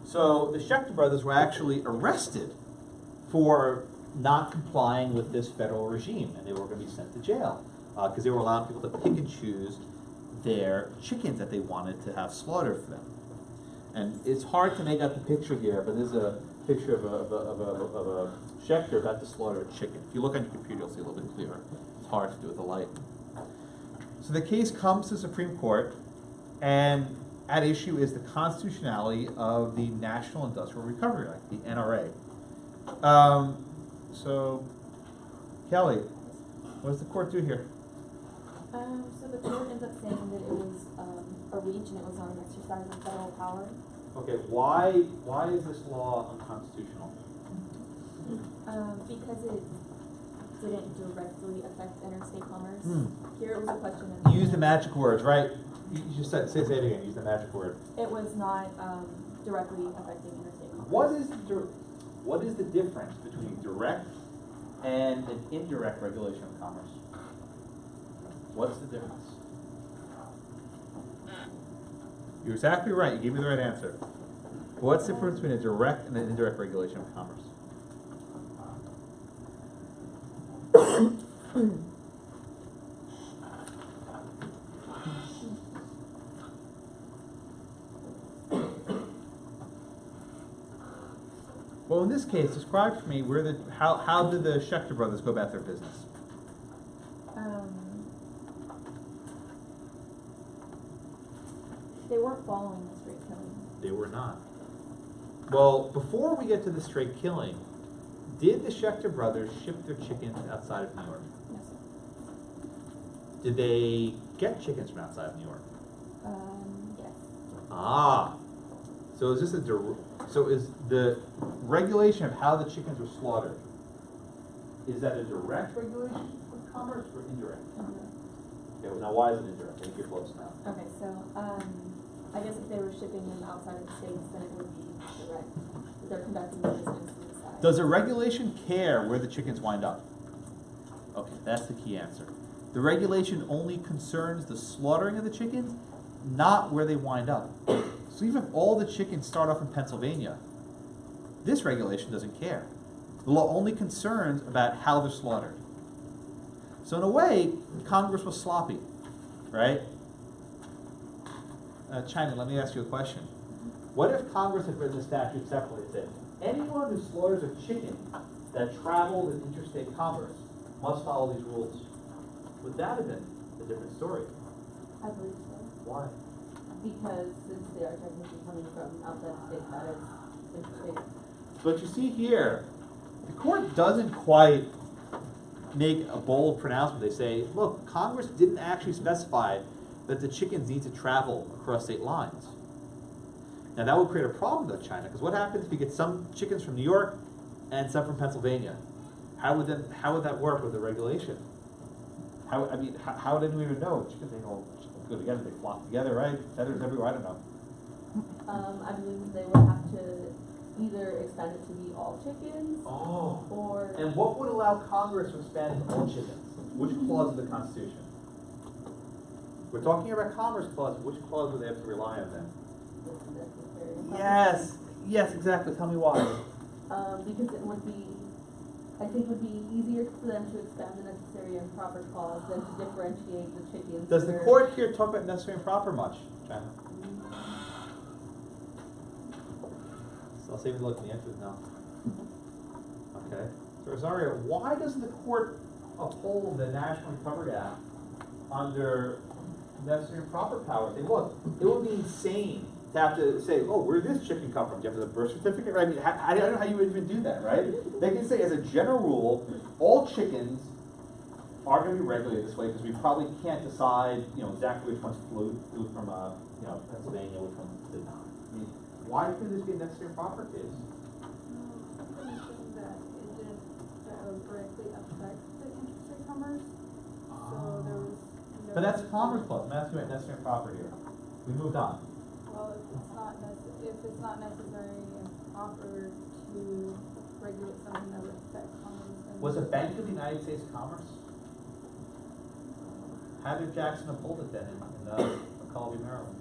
Speaker 1: So the Schechter brothers were actually arrested for not complying with this federal regime, and they were going to be sent to jail because they were allowing people to pick and choose their chickens that they wanted to have slaughtered for them. And it's hard to make out the picture here, but there's a picture of a Schechter about to slaughter a chicken. If you look on your computer, you'll see a little bit clearer. It's hard to do with the light. So the case comes to the Supreme Court, and at issue is the constitutionality of the National Industrial Recovery Act, the NRA. So, Kelly, what does the court do here?
Speaker 4: So the court ends up saying that it was a reach and it was on exercise of federal power.
Speaker 1: Okay, why is this law unconstitutional?
Speaker 4: Because it didn't directly affect interstate commerce. Here it was a question of...
Speaker 1: Use the magic words, right? You just say it again, use the magic word.
Speaker 4: It was not directly affecting interstate commerce.
Speaker 1: What is the difference between direct and an indirect regulation of commerce? What's the difference? You're exactly right. You gave me the right answer. What's the difference between a direct and an indirect regulation of commerce? Well, in this case, describe for me how did the Schechter brothers go about their business?
Speaker 4: They weren't following the straight killing.
Speaker 1: They were not. Well, before we get to the straight killing, did the Schechter brothers ship their chickens outside of New York?
Speaker 4: Yes, sir.
Speaker 1: Did they get chickens from outside of New York?
Speaker 4: Yes.
Speaker 1: Ah. So is the regulation of how the chickens were slaughtered, is that a direct regulation of commerce or indirect?
Speaker 4: Indirect.
Speaker 1: Okay, well, now why is it indirect? I think you're close now.
Speaker 4: Okay, so I guess if they were shipping them outside of the states, then it would be direct. They're conducting their business inside.
Speaker 1: Does a regulation care where the chickens wind up? Okay, that's the key answer. The regulation only concerns the slaughtering of the chickens, not where they wind up. So even if all the chickens start off in Pennsylvania, this regulation doesn't care. The law only concerns about how they're slaughtered. So in a way, Congress was sloppy, right? China, let me ask you a question. What if Congress had written the statute separately and said, anyone who slaughters a chicken that traveled in interstate commerce must follow these rules? Would that have been a different story?
Speaker 4: I believe so.
Speaker 1: Why?
Speaker 4: Because since they are technically coming from outside the state, that is interstate.
Speaker 1: But you see here, the court doesn't quite make a bold pronouncement. They say, look, Congress didn't actually specify that the chickens need to travel across state lines. Now that would create a problem though, China, because what happens if you get some chickens from New York and some from Pennsylvania? How would that work with the regulation? How would anyone even know? Chickens, they all go together, they flock together, right? Feathers everywhere, I don't know.
Speaker 3: I believe they would have to either expand it to be all chickens,
Speaker 1: Oh.
Speaker 3: or.
Speaker 1: And what would allow Congress to expand it to all chickens? Which clause of the Constitution? We're talking about Commerce Clause, which clause would they have to rely on then? Yes, exactly, tell me why.
Speaker 3: Because it would be, I think it would be easier for them to expand the necessary and proper clause than to differentiate the chickens.
Speaker 1: Does the
Speaker 3: where-
Speaker 1: court here talk about necessary and proper much, China? So I'll save you the look at the answers now. Okay, so Rosario, why doesn't the court uphold the National Recovery Act under necessary and proper power? Say, look, it would be insane to have to say, oh, where did this chicken come from? Do you have the birth certificate? Right? I mean, I don't know how you would even do that, right? They can say, as a general rule, all chickens are going to be regulated this way because we probably can't decide, exactly which ones flew from, Pennsylvania, which ones did not. I mean, why couldn't this be a necessary and proper case?
Speaker 8: Thinking that it didn't directly affect the interstate commerce, so there was no.
Speaker 1: But that's Commerce Clause. I'm asking about necessary and proper here. We moved on.
Speaker 8: Well, if it's not necessary and proper to regulate something that would affect commerce, then.
Speaker 1: Was a Bank of the United States Commerce? How did Jackson uphold it then in McClung, Maryland?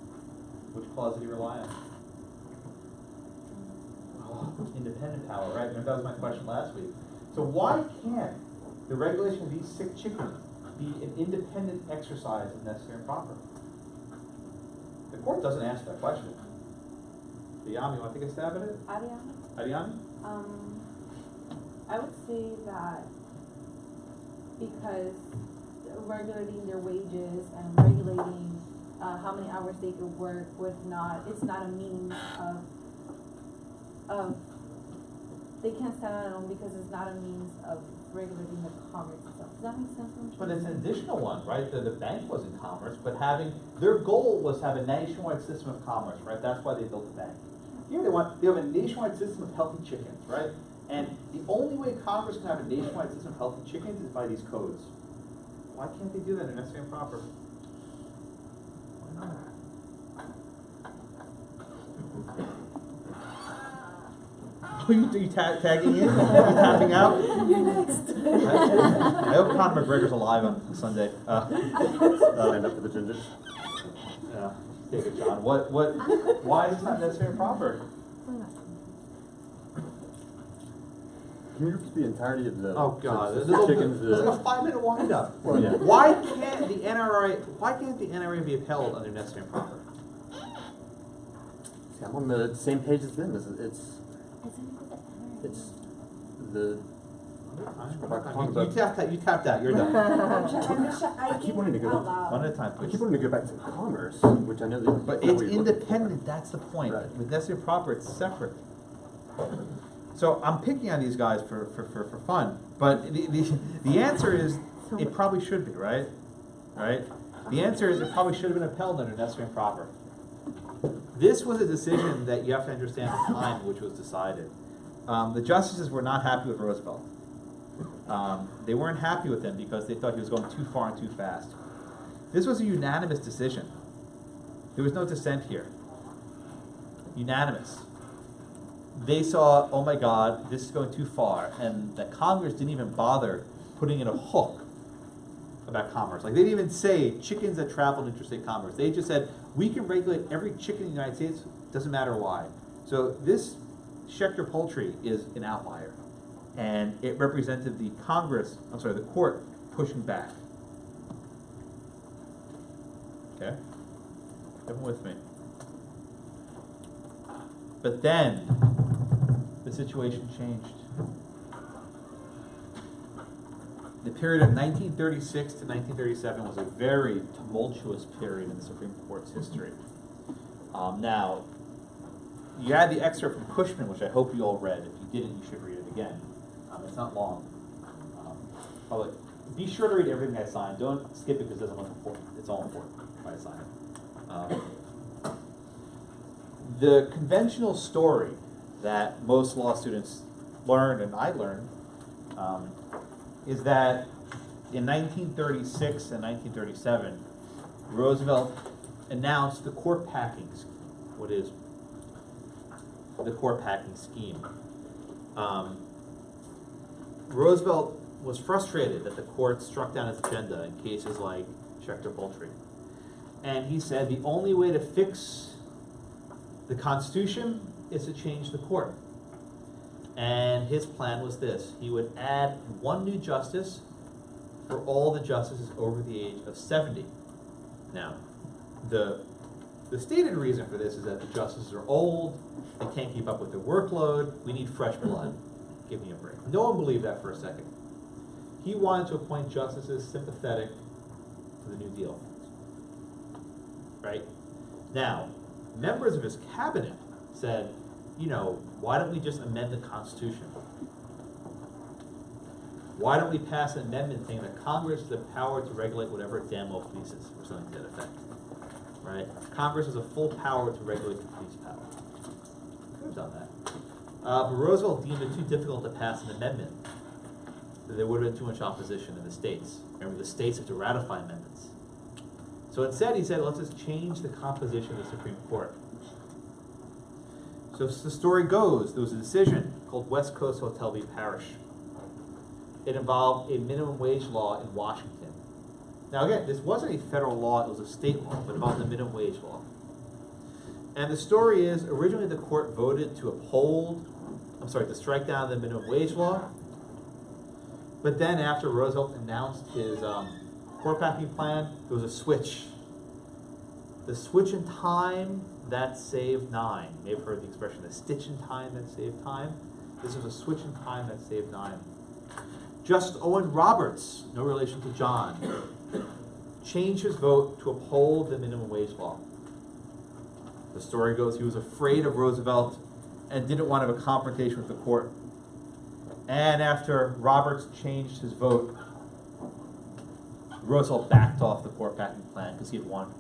Speaker 1: Which clause did he rely on? Oh, independent power, right? Remember that was my question last week. So why can't the regulation of these sick chickens be an independent exercise of necessary and proper? The court doesn't answer that question. Yami, you want to take a stab at it? Ariane?
Speaker 10: I would say that because regulating their wages and regulating how many hours they could work it's not a means of they can't stand on their own because it's not a means of regulating the commerce itself. Does that make sense?
Speaker 1: But it's an additional one, right? The bank was in commerce, but their goal was to have a nationwide system of commerce, right? That's why they built the bank. Here they have a nationwide system of healthy chickens, right? And the only way Congress can have a nationwide system of healthy chickens is by these codes. Why can't they do that in necessary and proper? Why not? Oh, you tagging in? You tapping out?
Speaker 3: You're next.
Speaker 1: I hope Conor McGregor's alive on Sunday.
Speaker 11: Stand up for the gingers.
Speaker 1: Yeah, take it, John. Why is this not necessary and proper?
Speaker 11: Can you repeat the entirety of the
Speaker 1: God,
Speaker 11: the
Speaker 1: there's
Speaker 11: chickens?
Speaker 1: like a 5-minute wind up.
Speaker 11: Well, yeah.
Speaker 1: Why can't the NRA be upheld under necessary and proper?
Speaker 11: See, I'm on the same page as them. It's the.
Speaker 1: You tapped out. You're done.
Speaker 11: I keep wanting to go.
Speaker 1: One at a time,
Speaker 11: I
Speaker 1: please.
Speaker 11: keep wanting to go back to commerce, which I know that.
Speaker 1: But it's independent. That's the point.
Speaker 11: Right.
Speaker 1: With necessary and proper, it's separate. So I'm picking on these guys for fun, but the answer is it probably should be, right? Right? The answer is it probably should have been upheld under necessary and proper. This was a decision that you have to understand the time which was decided. The justices were not happy with Roosevelt. They weren't happy with him because they thought he was going too far and too fast. This was a unanimous decision. There was no dissent here. Unanimous. They saw, oh my God, this is going too far, and that Congress didn't even bother putting in a hook about commerce. Like, they didn't even say chickens that travel in interstate commerce. They just said, we can regulate every chicken in the United States, doesn't matter why. So this Schechter Poultry is an outlier, and it represented the court pushing back. Okay? Everyone with me? But then, the situation changed. The period of 1936 to 1937 was a very tumultuous period in the Supreme Court's history. Now, you had the excerpt from Cushman, which I hope you all read. If you didn't, you should read it again. It's not long. be sure to read everything I sign. Don't skip it because it doesn't look important. It's all important when I sign it. The conventional story that most law students learned, and I learned, is that in 1936 and 1937, Roosevelt announced the Corp packing scheme. What is the Corp packing scheme? Roosevelt was frustrated that the court struck down its agenda in cases like Schechter Poultry. And he said the only way to fix the Constitution is to change the court. And his plan was this: he would add one new justice for all the justices over the age of 70. Now, the stated reason for this is that the justices are old, they can't keep up with their workload, we need fresh blood. Give me a break. No one believed that for a second. He wanted to appoint justices sympathetic to the New Deal. Right? Now, members of his cabinet said, you know, why don't we just amend the Constitution? Why don't we pass an amendment saying that Congress has the power to regulate whatever it damn well pleases, or something to that effect? Right? Congress has a full power to regulate the police power. Could have done that. But Roosevelt deemed it too difficult to pass an amendment. There would have been too much opposition in the states. Remember, the states have to ratify amendments. So instead, he said, let's just change the composition of the Supreme Court. So as the story goes, there was a decision called West Coast Hotel v. Parrish. It involved a minimum wage law in Washington. Now again, this wasn't a federal law, it was a state law, but it involved a minimum wage law. And the story is, originally the court voted to strike down the minimum wage law. But then after Roosevelt announced his Corp packing plan, there was a switch. The switch in time that saved nine. You may have heard the expression, the stitch in time that saved time. This was a switch in time that saved nine. Justice Owen Roberts, no relation to John, changed his vote to uphold the minimum wage law. The story goes he was afraid of Roosevelt and didn't want to have a confrontation with the court. And after Roberts changed his vote, Roosevelt backed off the Corp packing plan because he had won.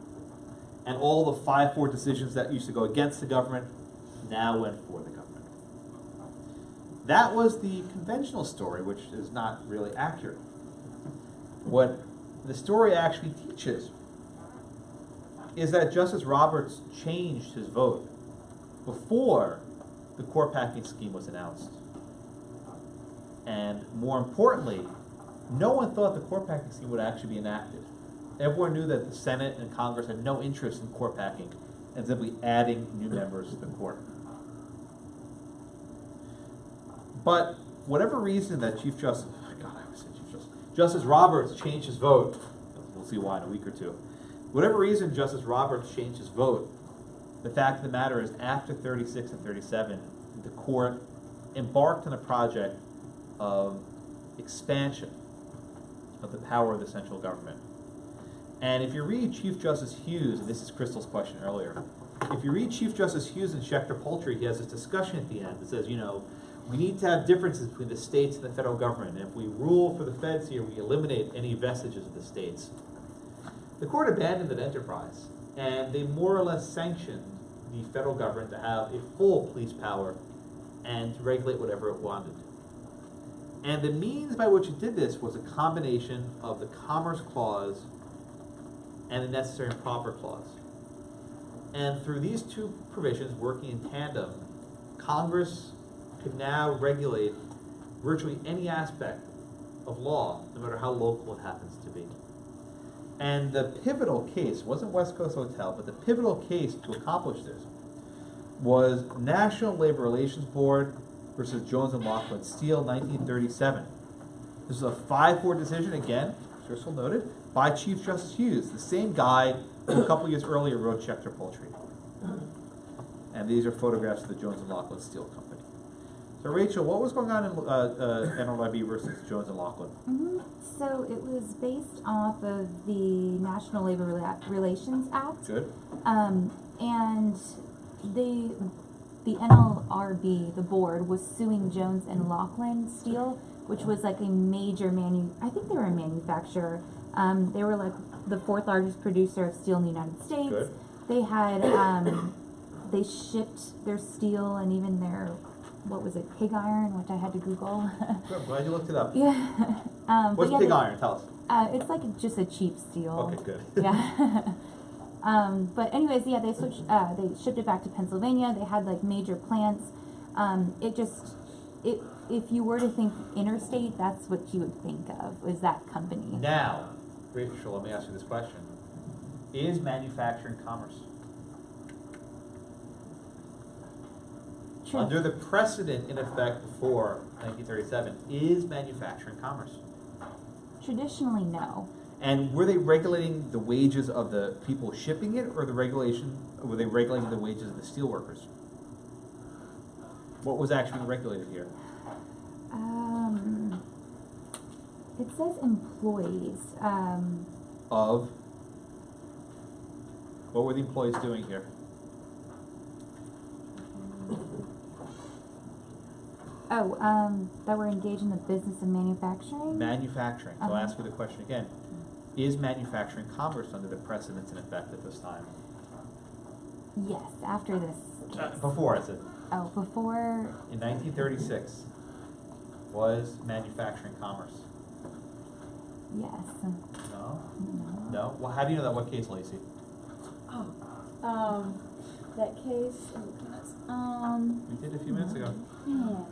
Speaker 1: And all the 5-4 decisions that used to go against the government now went for the government. That was the conventional story, which is not really accurate. What the story actually teaches is that Justice Roberts changed his vote before the Corp packing scheme was announced. And more importantly, no one thought the Corp packing scheme would actually be enacted. Everyone knew that the Senate and Congress had no interest in Corp packing and simply adding new members to the court. But whatever reason that Justice Roberts changed his vote, we'll see why in a week or two. Whatever reason Justice Roberts changed his vote, the fact of the matter is after 36 and 37, the court embarked on a project of expansion of the power of the central government. And if you read Chief Justice Hughes, and this is Crystal's question earlier, if you read Chief Justice Hughes in Schechter Poultry, he has this discussion at the end that says, you know, we need to have differences between the states and the federal government. And if we rule for the feds here, we eliminate any vestiges of the states. The court abandoned that enterprise, and they more or less sanctioned the federal government to have a full police power and to regulate whatever it wanted. And the means by which it did this was a combination of the Commerce Clause and the Necessary and Proper Clause. And through these two provisions working in tandem, Congress could now regulate virtually any aspect of law, no matter how local it happens to be. And the pivotal case wasn't West Coast Hotel, but the pivotal case to accomplish this was National Labor Relations Board versus Jones and Laughlin Steel, 1937. This is a 5-4 decision, again, Crystal noted, by Chief Justice Hughes, the same guy who a couple years earlier wrote Schechter Poultry. And these are photographs of the Jones and Laughlin Steel Company. So Rachel, what was going on in NLRB versus Jones and Laughlin?
Speaker 5: So it was based off of the National Labor Relations Act.
Speaker 1: Good.
Speaker 5: And the NLRB, the board, was suing Jones and Laughlin Steel, which was like a major I think they were a manufacturer. They were like the 4th largest producer of steel in the United States.
Speaker 1: Good.
Speaker 5: They had, they shipped their steel and even their, what was it, pig iron, which I had to Google.
Speaker 1: Good, I'm glad you looked it up.
Speaker 5: Yeah.
Speaker 1: What's pig iron? Tell us.
Speaker 5: It's like just a cheap steel.
Speaker 1: Okay, good.
Speaker 5: Yeah. But anyways, yeah, they shipped it back to Pennsylvania. They had like major plants. If you were to think interstate, that's what you would think of, was that company.
Speaker 1: Now, Rachel, let me ask you this question. Is manufacturing commerce?
Speaker 5: Sure.
Speaker 1: Under the precedent in effect before 1937, is manufacturing commerce?
Speaker 5: Traditionally, no.
Speaker 1: And were they regulating the wages of the people shipping it, or were they regulating the wages of the steelworkers? What was actually regulated here?
Speaker 5: It says employees.
Speaker 1: Of? What were the employees doing here?
Speaker 5: That were engaged in the business of manufacturing?
Speaker 1: Manufacturing. So I'll ask you the question again. Is manufacturing commerce under the precedents in effect at this time?
Speaker 5: Yes, after this.
Speaker 1: Before, I said.
Speaker 5: Oh, before.
Speaker 1: In 1936, was manufacturing commerce?
Speaker 5: Yes.
Speaker 1: No?
Speaker 5: No.
Speaker 1: No? Well, how do you know that? What case, Lacey?
Speaker 4: That case,
Speaker 1: We did a few minutes ago.
Speaker 4: yeah.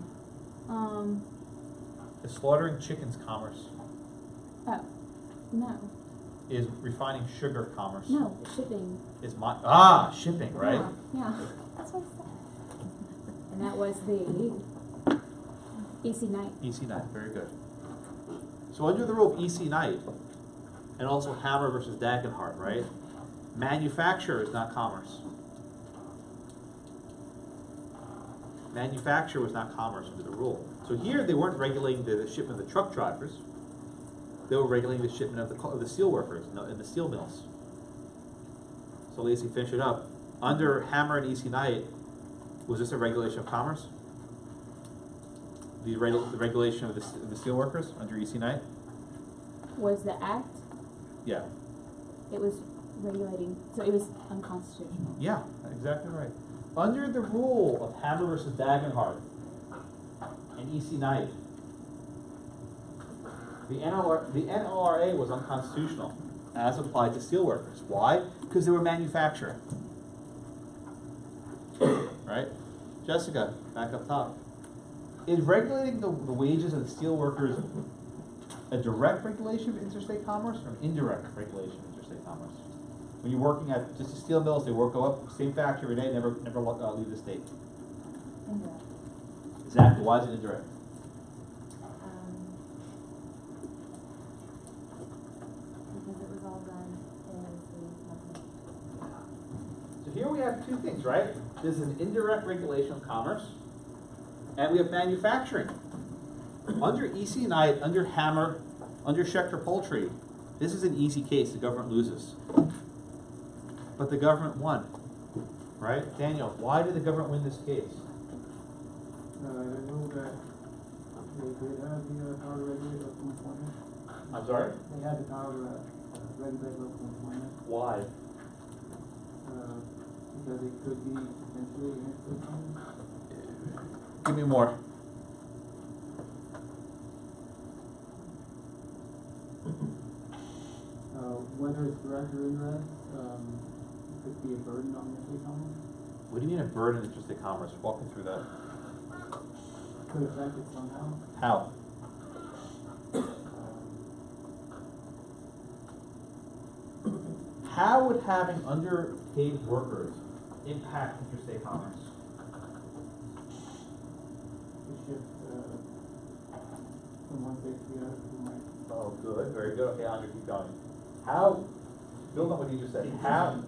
Speaker 1: Is slaughtering chickens commerce?
Speaker 4: Oh, no,
Speaker 1: Is refining sugar commerce?
Speaker 4: no, shipping.
Speaker 1: Is shipping, right?
Speaker 4: Yeah, that's what I said. And that was the EC Knight.
Speaker 1: EC Knight, very good. So under the rule of EC Knight, and also Hammer versus Dagenhart, right? Manufacture is not commerce. Manufacture was not commerce under the rule. So here they weren't regulating the shipment of the truck drivers. They were regulating the shipment of the steel workers in the steel mills. So Lacey, finish it up. Under Hammer and EC Knight, was this a regulation of commerce? The regulation of the steel workers under EC Knight?
Speaker 4: Was the act,
Speaker 1: Yeah.
Speaker 4: it was regulating, so it was unconstitutional.
Speaker 1: Yeah, exactly right. Under the rule of Hammer versus Dagenhart and EC Knight, the NLRA was unconstitutional as applied to steelworkers. Why? Because they were manufacturing. Right? Jessica, back up top. Is regulating the wages of the steelworkers a direct regulation of interstate commerce or an indirect regulation of interstate commerce? When you're working at just the steel mills, they go up, same factory every day, never leave the state.
Speaker 4: Indirect.
Speaker 1: Exactly. Why is it indirect?
Speaker 4: Because it was all done as a company.
Speaker 1: So here we have two things, right? This is an indirect regulation of commerce, and we have manufacturing. Under EC Knight, under Hammer, under Schechter Poultry, this is an easy case. The government loses. But the government won, right? Daniel, why did the government win this case?
Speaker 2: I know that they had the power to regulate local employment.
Speaker 1: I'm sorry?
Speaker 2: They had the power to regulate local employment,
Speaker 1: Why?
Speaker 2: because it could be potentially interstate commerce.
Speaker 1: Give me more.
Speaker 2: Whether it's direct or indirect, could be a burden on interstate commerce.
Speaker 1: What do you mean a burden of interstate commerce? Walk me through that.
Speaker 2: Could affect it somehow.
Speaker 1: How? How would having underpaid workers impact interstate commerce?
Speaker 2: To shift from one state to the other, from like.
Speaker 1: Oh, good, very good. Okay, Andre, keep going. How, build on what you just said, how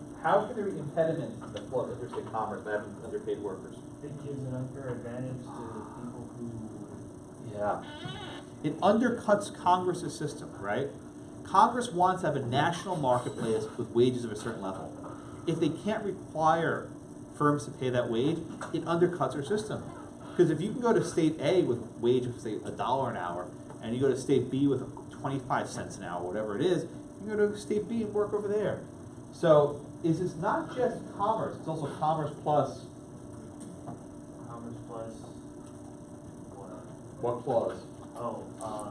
Speaker 1: can there be impediments to the flow of interstate commerce by having underpaid workers?
Speaker 2: It gives an unfair advantage to people who.
Speaker 1: Yeah. It undercuts Congress's system, right? Congress wants to have a national marketplace with wages of a certain level. If they can't require firms to pay that wage, it undercuts our system. Because if you can go to state A with wage of, say, $1 an hour, and you go to state B with 25 cents an hour, whatever it is, you go to state B and work over there. So is this not just commerce, it's also commerce plus
Speaker 2: Commerce plus
Speaker 1: what clause?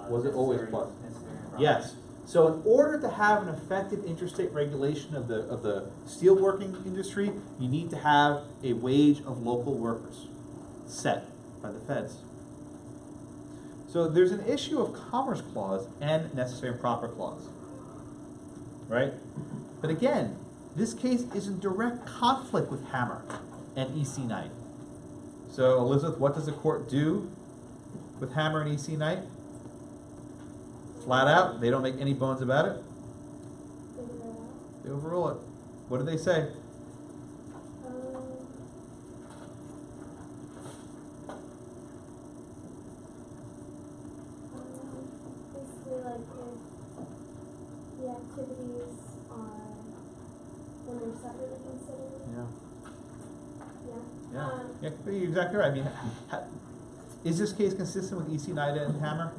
Speaker 1: Was it always
Speaker 2: necessary-
Speaker 1: plus?
Speaker 2: necessary and
Speaker 1: Yes. So in order to have an effective interstate regulation of the steelworking industry, you need to have a wage of local workers set by the feds. So there's an issue of commerce clause and necessary and proper clause, right? But again, this case is in direct conflict with Hammer and EC Knight. So Elizabeth, what does the court do with Hammer and EC Knight? Flat out, they don't make any bones about it. They overrule it. What do they say?
Speaker 9: Basically, like if the activities are when they're separately considered.
Speaker 1: Yeah. Yeah, you're exactly right. I mean, is this case consistent with EC Knight and Hammer?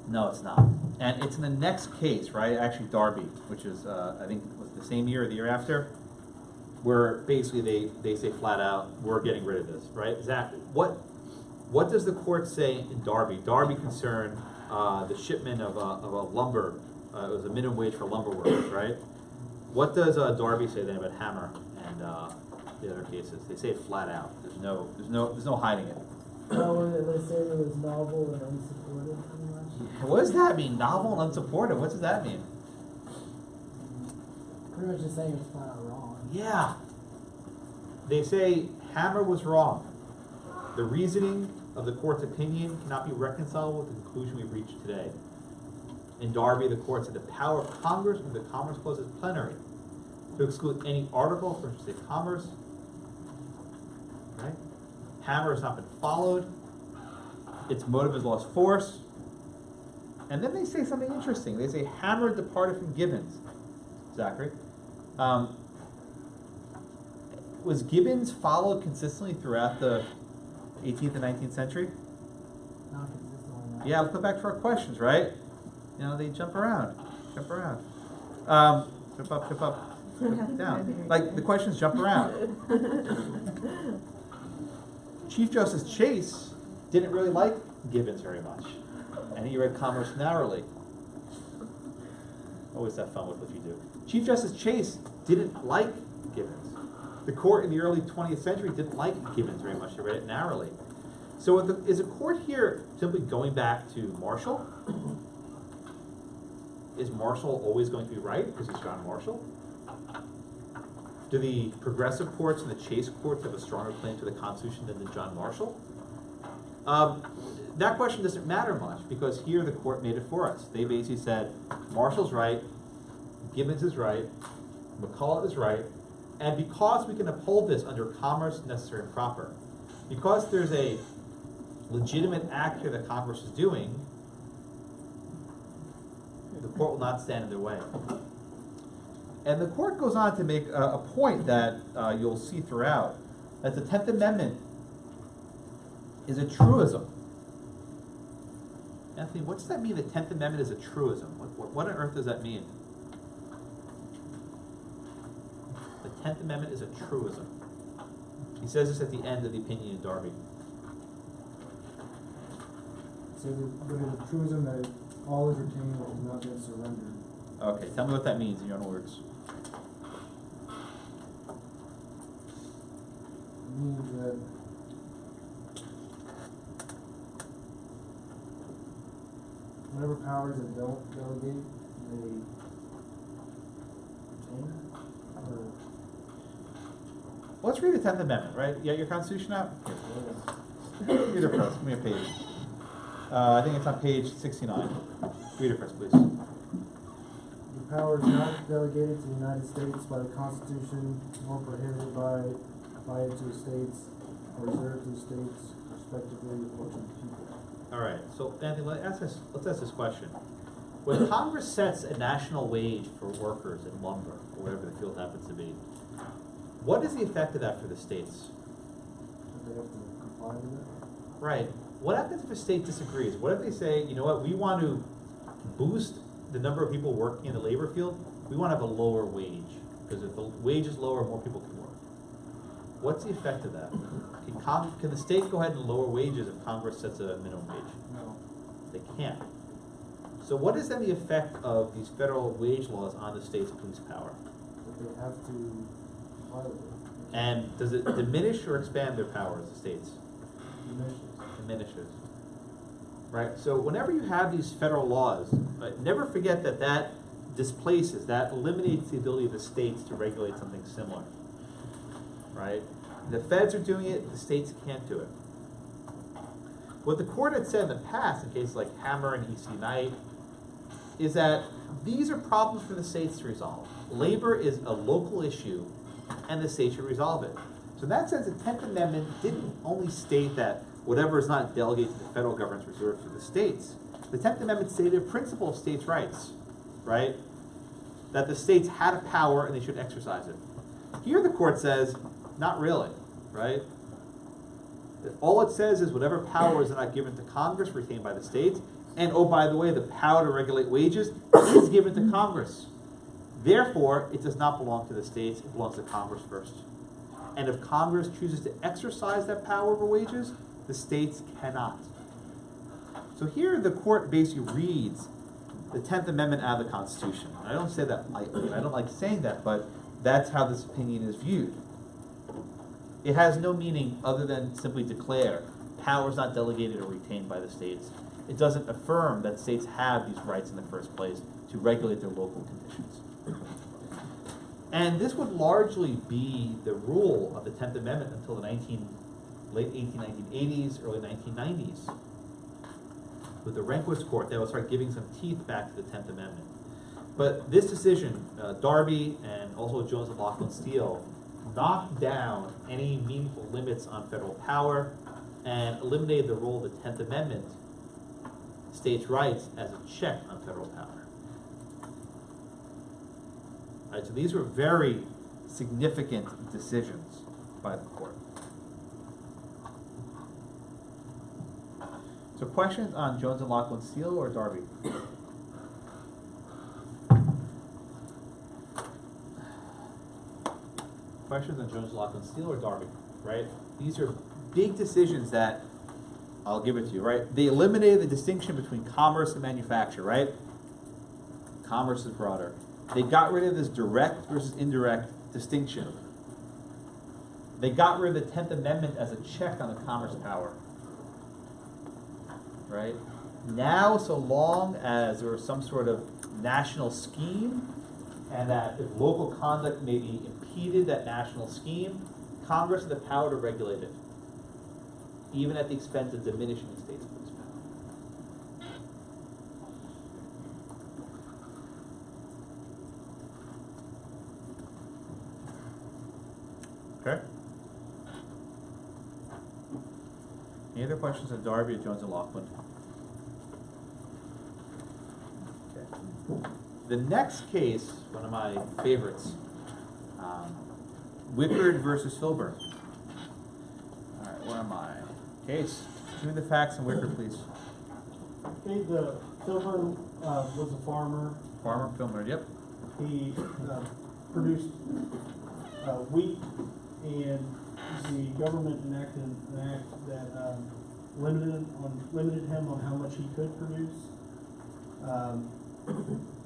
Speaker 1: No, it's not. And it's in the next case, right? Actually, Darby, which is, I think, was the same year or the year after, where basically they say flat out, we're getting rid of this, right? Zach, what does the court say in Darby? Darby concerned the shipment of a lumber. It was a minimum wage for lumber workers, right? What does Darby say then about Hammer and the other cases? They say it flat out. There's no hiding it.
Speaker 12: No, they say it was novel and unsupported, pretty much.
Speaker 1: What does that mean? Novel and unsupported? What does that mean?
Speaker 12: Pretty much just saying it's flat out wrong.
Speaker 1: Yeah. They say Hammer was wrong. The reasoning of the court's opinion cannot be reconciled with the conclusion we've reached today. In Darby, the court said the power of Congress under the Commerce Clause is plenary to exclude any article from interstate commerce. Right? Hammer has not been followed. Its motive has lost force. And then they say something interesting. They say Hammer departed from Gibbons. Zachary. Was Gibbons followed consistently throughout the 18th and 19th century?
Speaker 12: Not consistently, no.
Speaker 1: Yeah, let's go back to our questions, right? You know, they jump around. Jump up, down. Like, the questions jump around. Chief Justice Chase didn't really like Gibbons very much, and he read Commerce narrowly. Always have fun with what you do. Chief Justice Chase didn't like Gibbons. The court in the early 20th century didn't like Gibbons very much. They read it narrowly. So is the court here simply going back to Marshall? Is Marshall always going to be right because he's John Marshall? Do the progressive courts and the Chase courts have a stronger claim to the Constitution than the John Marshall? That question doesn't matter much because here the court made it for us. They basically said Marshall's right, Gibbons is right, McCullough is right, and because we can uphold this under commerce necessary and proper, because there's a legitimate act here that Congress is doing, the court will not stand in their way. And the court goes on to make a point that you'll see throughout, that the 10th Amendment is a truism. Anthony, what does that mean, the 10th Amendment is a truism? What on earth does that mean? The 10th Amendment is a truism. He says this at the end of the opinion in Darby.
Speaker 12: So it is a truism that all is retained what has not been surrendered.
Speaker 1: Okay, tell me what that means in your own words.
Speaker 12: It means that whatever powers that don't delegate, they retain, or
Speaker 1: Let's read the 10th Amendment, right? You got your Constitution out? Read it for us. Give me a page. I think it's on page 69. Read it for us, please.
Speaker 12: the powers not delegated to the United States by the Constitution nor prohibited by it to the states or reserved to the states respectively or to the people.
Speaker 1: All right. So, Anthony, let's ask this question. When Congress sets a national wage for workers in lumber, or whatever the field happens to be, what is the effect of that for the states?
Speaker 12: That they have to comply with it.
Speaker 1: Right. what happens if a state disagrees? What if they say, you know what, we want to boost the number of people working in the labor field, we want to have a lower wage, because if the wage is lower, more people can work. What's the effect of that? Can the state go ahead and lower wages if Congress sets a minimum wage?
Speaker 12: No.
Speaker 1: They can't. So what is then the effect of these federal wage laws on the state's police power?
Speaker 12: But they have to violate it.
Speaker 1: And does it diminish or expand their powers, the states?
Speaker 12: Diminishes.
Speaker 1: Diminishes. Right, so whenever you have these federal laws, never forget that that displaces, that eliminates the ability of the states to regulate something similar. Right? The feds are doing it, the states can't do it. What the court had said in the past, in cases like Hammer and E.C. Knight, is that these are problems for the states to resolve. Labor is a local issue, and the state should resolve it. So in that sense, the 10th Amendment didn't only state that whatever is not delegated to the federal government is reserved for the states. The 10th Amendment stated a principle of states' rights, right? That the states had a power and they should exercise it. Here the court says, not really, right? All it says is whatever power is not given to Congress retained by the states, and oh, by the way, the power to regulate wages is given to Congress. Therefore, it does not belong to the states, it belongs to Congress first. And if Congress chooses to exercise that power over wages, the states cannot. So here the court basically reads the 10th Amendment out of the Constitution. I don't say that lightly, I don't like saying that, but that's how this opinion is viewed. It has no meaning other than simply declare powers not delegated or retained by the states. It doesn't affirm that states have these rights in the first place to regulate their local conditions. And this would largely be the rule of the 10th Amendment until the late 1980s, early 1990s. With the Rehnquist Court, they will start giving some teeth back to the 10th Amendment. But this decision, Darby and also Jones and Laughlin Steel, knocked down any meaningful limits on federal power and eliminated the role of the 10th Amendment, states' rights, as a check on federal power. All right, so these were very significant decisions by the court. So questions on Jones and Laughlin Steel or Darby? Questions on Jones and Laughlin Steel or Darby, right? These are big decisions that, I'll give it to you, right? They eliminated the distinction between commerce and manufacture, right? Commerce is broader. They got rid of this direct versus indirect distinction. They got rid of the 10th Amendment as a check on the commerce power. Right? Now, so long as there was some sort of national scheme, and that if local conduct maybe impeded that national scheme, Congress had the power to regulate it, even at the expense of diminishing the state's police power. Okay? Any other questions on Darby or Jones and Laughlin? Okay. The next case, one of my favorites, Wickard versus Filburn. All right, where am I? Case, give me the facts on Wickard, please.
Speaker 13: Okay, the Filburn was a farmer.
Speaker 1: Farmer, Filburn, yep.
Speaker 13: He produced wheat, and the government enacted an act that limited him on how much he could produce.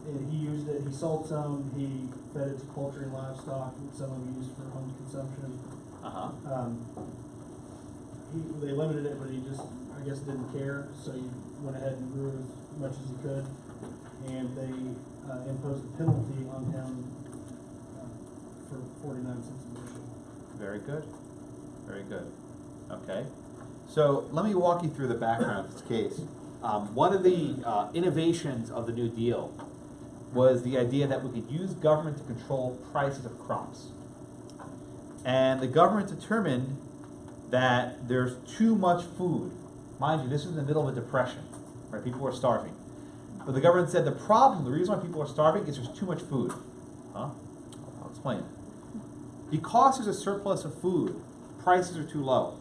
Speaker 13: And he used it. He sold some. He fed it to poultry and livestock, and some of it used for home consumption. They limited it, but he just, I guess, didn't care. So he went ahead and grew as much as he could, and they imposed a penalty on him for 49 cents a bushel.
Speaker 1: Very good. Very good. Okay. So let me walk you through the background of this case. One of the innovations of the New Deal was the idea that we could use government to control prices of crops. And the government determined that there's too much food. Mind you, this is in the middle of a depression, right? People were starving. But the government said the reason why people are starving is there's too much food. Huh? I'll explain. Because there's a surplus of food, prices are too low.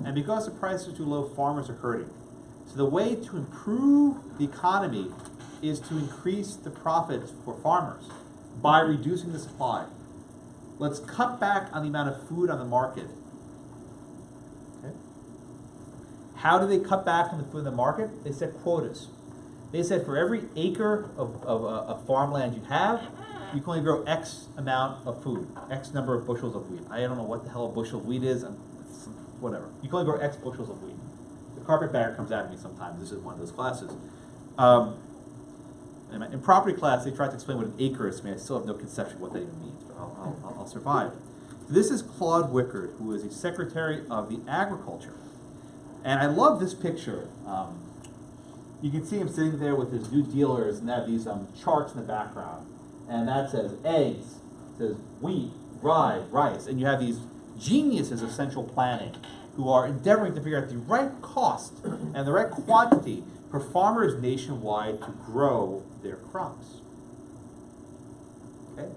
Speaker 1: And because the prices are too low, farmers are hurting. So the way to improve the economy is to increase the profits for farmers by reducing the supply. Let's cut back on the amount of food on the market. Okay? How do they cut back on the food in the market? They set quotas. They said for every acre of farmland you have, you can only grow X amount of food, X number of bushels of wheat. I don't know what the hell a bushel of wheat is, whatever. You can only grow X bushels of wheat. The carpetbagger comes at me sometimes. This is one of those classes. In property class, they tried to explain what an acre is to me. I still have no conception of what that even means, but I'll survive. This is Claude Wickard, who is the Secretary of the Agriculture. And I love this picture. You can see him sitting there with his new dealers, and they have these charts in the background. And that says eggs, it says wheat, rye, rice. And you have these geniuses of central planning who are endeavoring to figure out the right cost and the right quantity for farmers nationwide to grow their crops. Okay?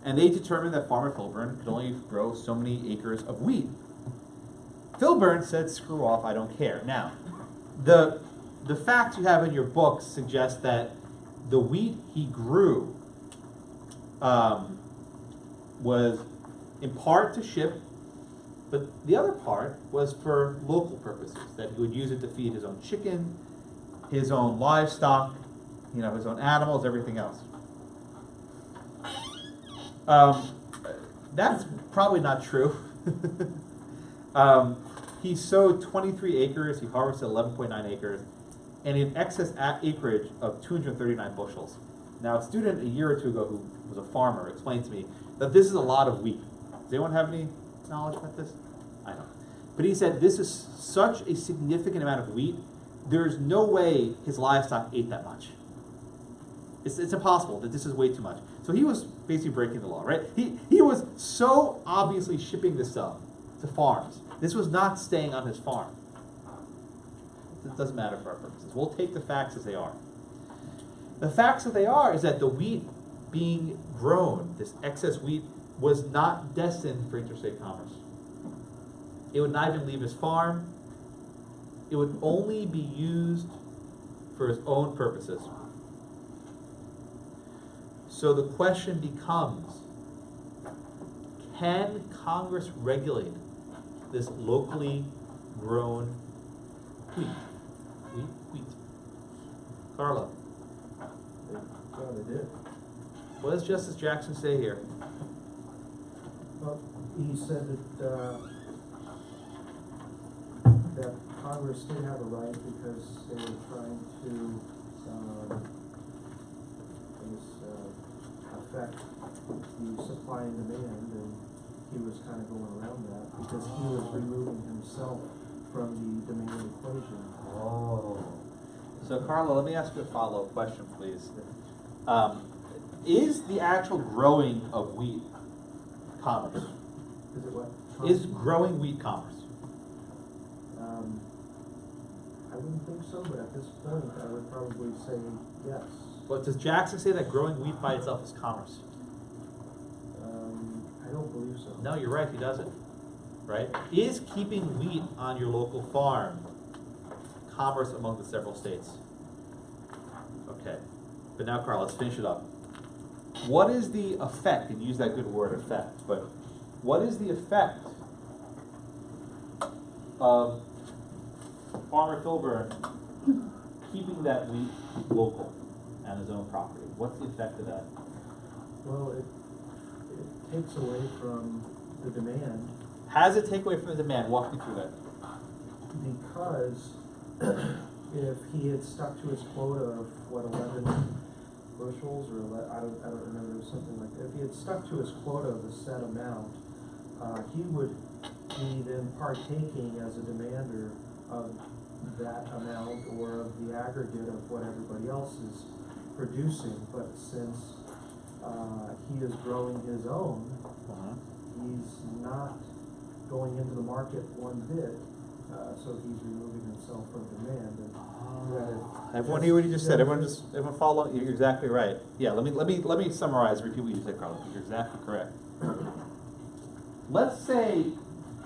Speaker 1: And they determined that Farmer Filburn could only grow so many acres of wheat. Filburn said, screw off, I don't care. Now, the facts you have in your books suggest that the wheat he grew was in part to ship, but the other part was for local purposes, that he would use it to feed his own chicken, his own livestock, his own animals, everything else. That's probably not true. He sowed 23 acres, he harvested 11.9 acres, and in excess acreage of 239 bushels. Now, a student a year or two ago who was a farmer explained to me that this is a lot of wheat. Does anyone have any knowledge about this? I don't. But he said this is such a significant amount of wheat, there's no way his livestock ate that much. It's impossible, that this is way too much. So he was basically breaking the law, right? He was so obviously shipping this stuff to farms. This was not staying on his farm. It doesn't matter for our purposes. We'll take the facts as they are. The facts that they are is that the wheat being grown, this excess wheat, was not destined for interstate commerce. It would not even leave his farm. It would only be used for his own purposes. So the question becomes, can Congress regulate this locally grown wheat? Wheat. Carla.
Speaker 12: Yeah, they did.
Speaker 1: What does Justice Jackson say here?
Speaker 12: Well, he said that Congress did have a right because they were trying to affect the supply and demand, and he was kind of going around that because he was removing himself from the demand equation.
Speaker 1: Oh. So Carla, let me ask you a follow-up question, please. Is the actual growing of wheat commerce?
Speaker 12: Is it what?
Speaker 1: Is growing wheat commerce?
Speaker 12: I wouldn't think so, but at this point, I would probably say yes.
Speaker 1: But does Jackson say that growing wheat by itself is commerce?
Speaker 12: I don't believe so.
Speaker 1: No, you're right, he doesn't. Right? Is keeping wheat on your local farm commerce among the several states? Okay. But now, Carl, let's finish it up. What is the effect, and use that good word, effect, but what is the effect of Farmer Filburn keeping that wheat local on his own property? What's the effect of that?
Speaker 12: Well, it takes away from the demand.
Speaker 1: How does it take away from the demand? Walk me through that.
Speaker 12: Because if he had stuck to his quota of, 11 bushels, or I don't remember, something like that. If he had stuck to his quota of a set amount, he would be then partaking as a demander of that amount or of the aggregate of what everybody else is producing. But since he is growing his own, he's not going into the market one bit, so he's removing himself from demand. And
Speaker 1: everyone hear what you just said? Everyone follow? You're exactly right. Yeah, let me summarize, repeat what you said, Carlos. You're exactly correct. Let's say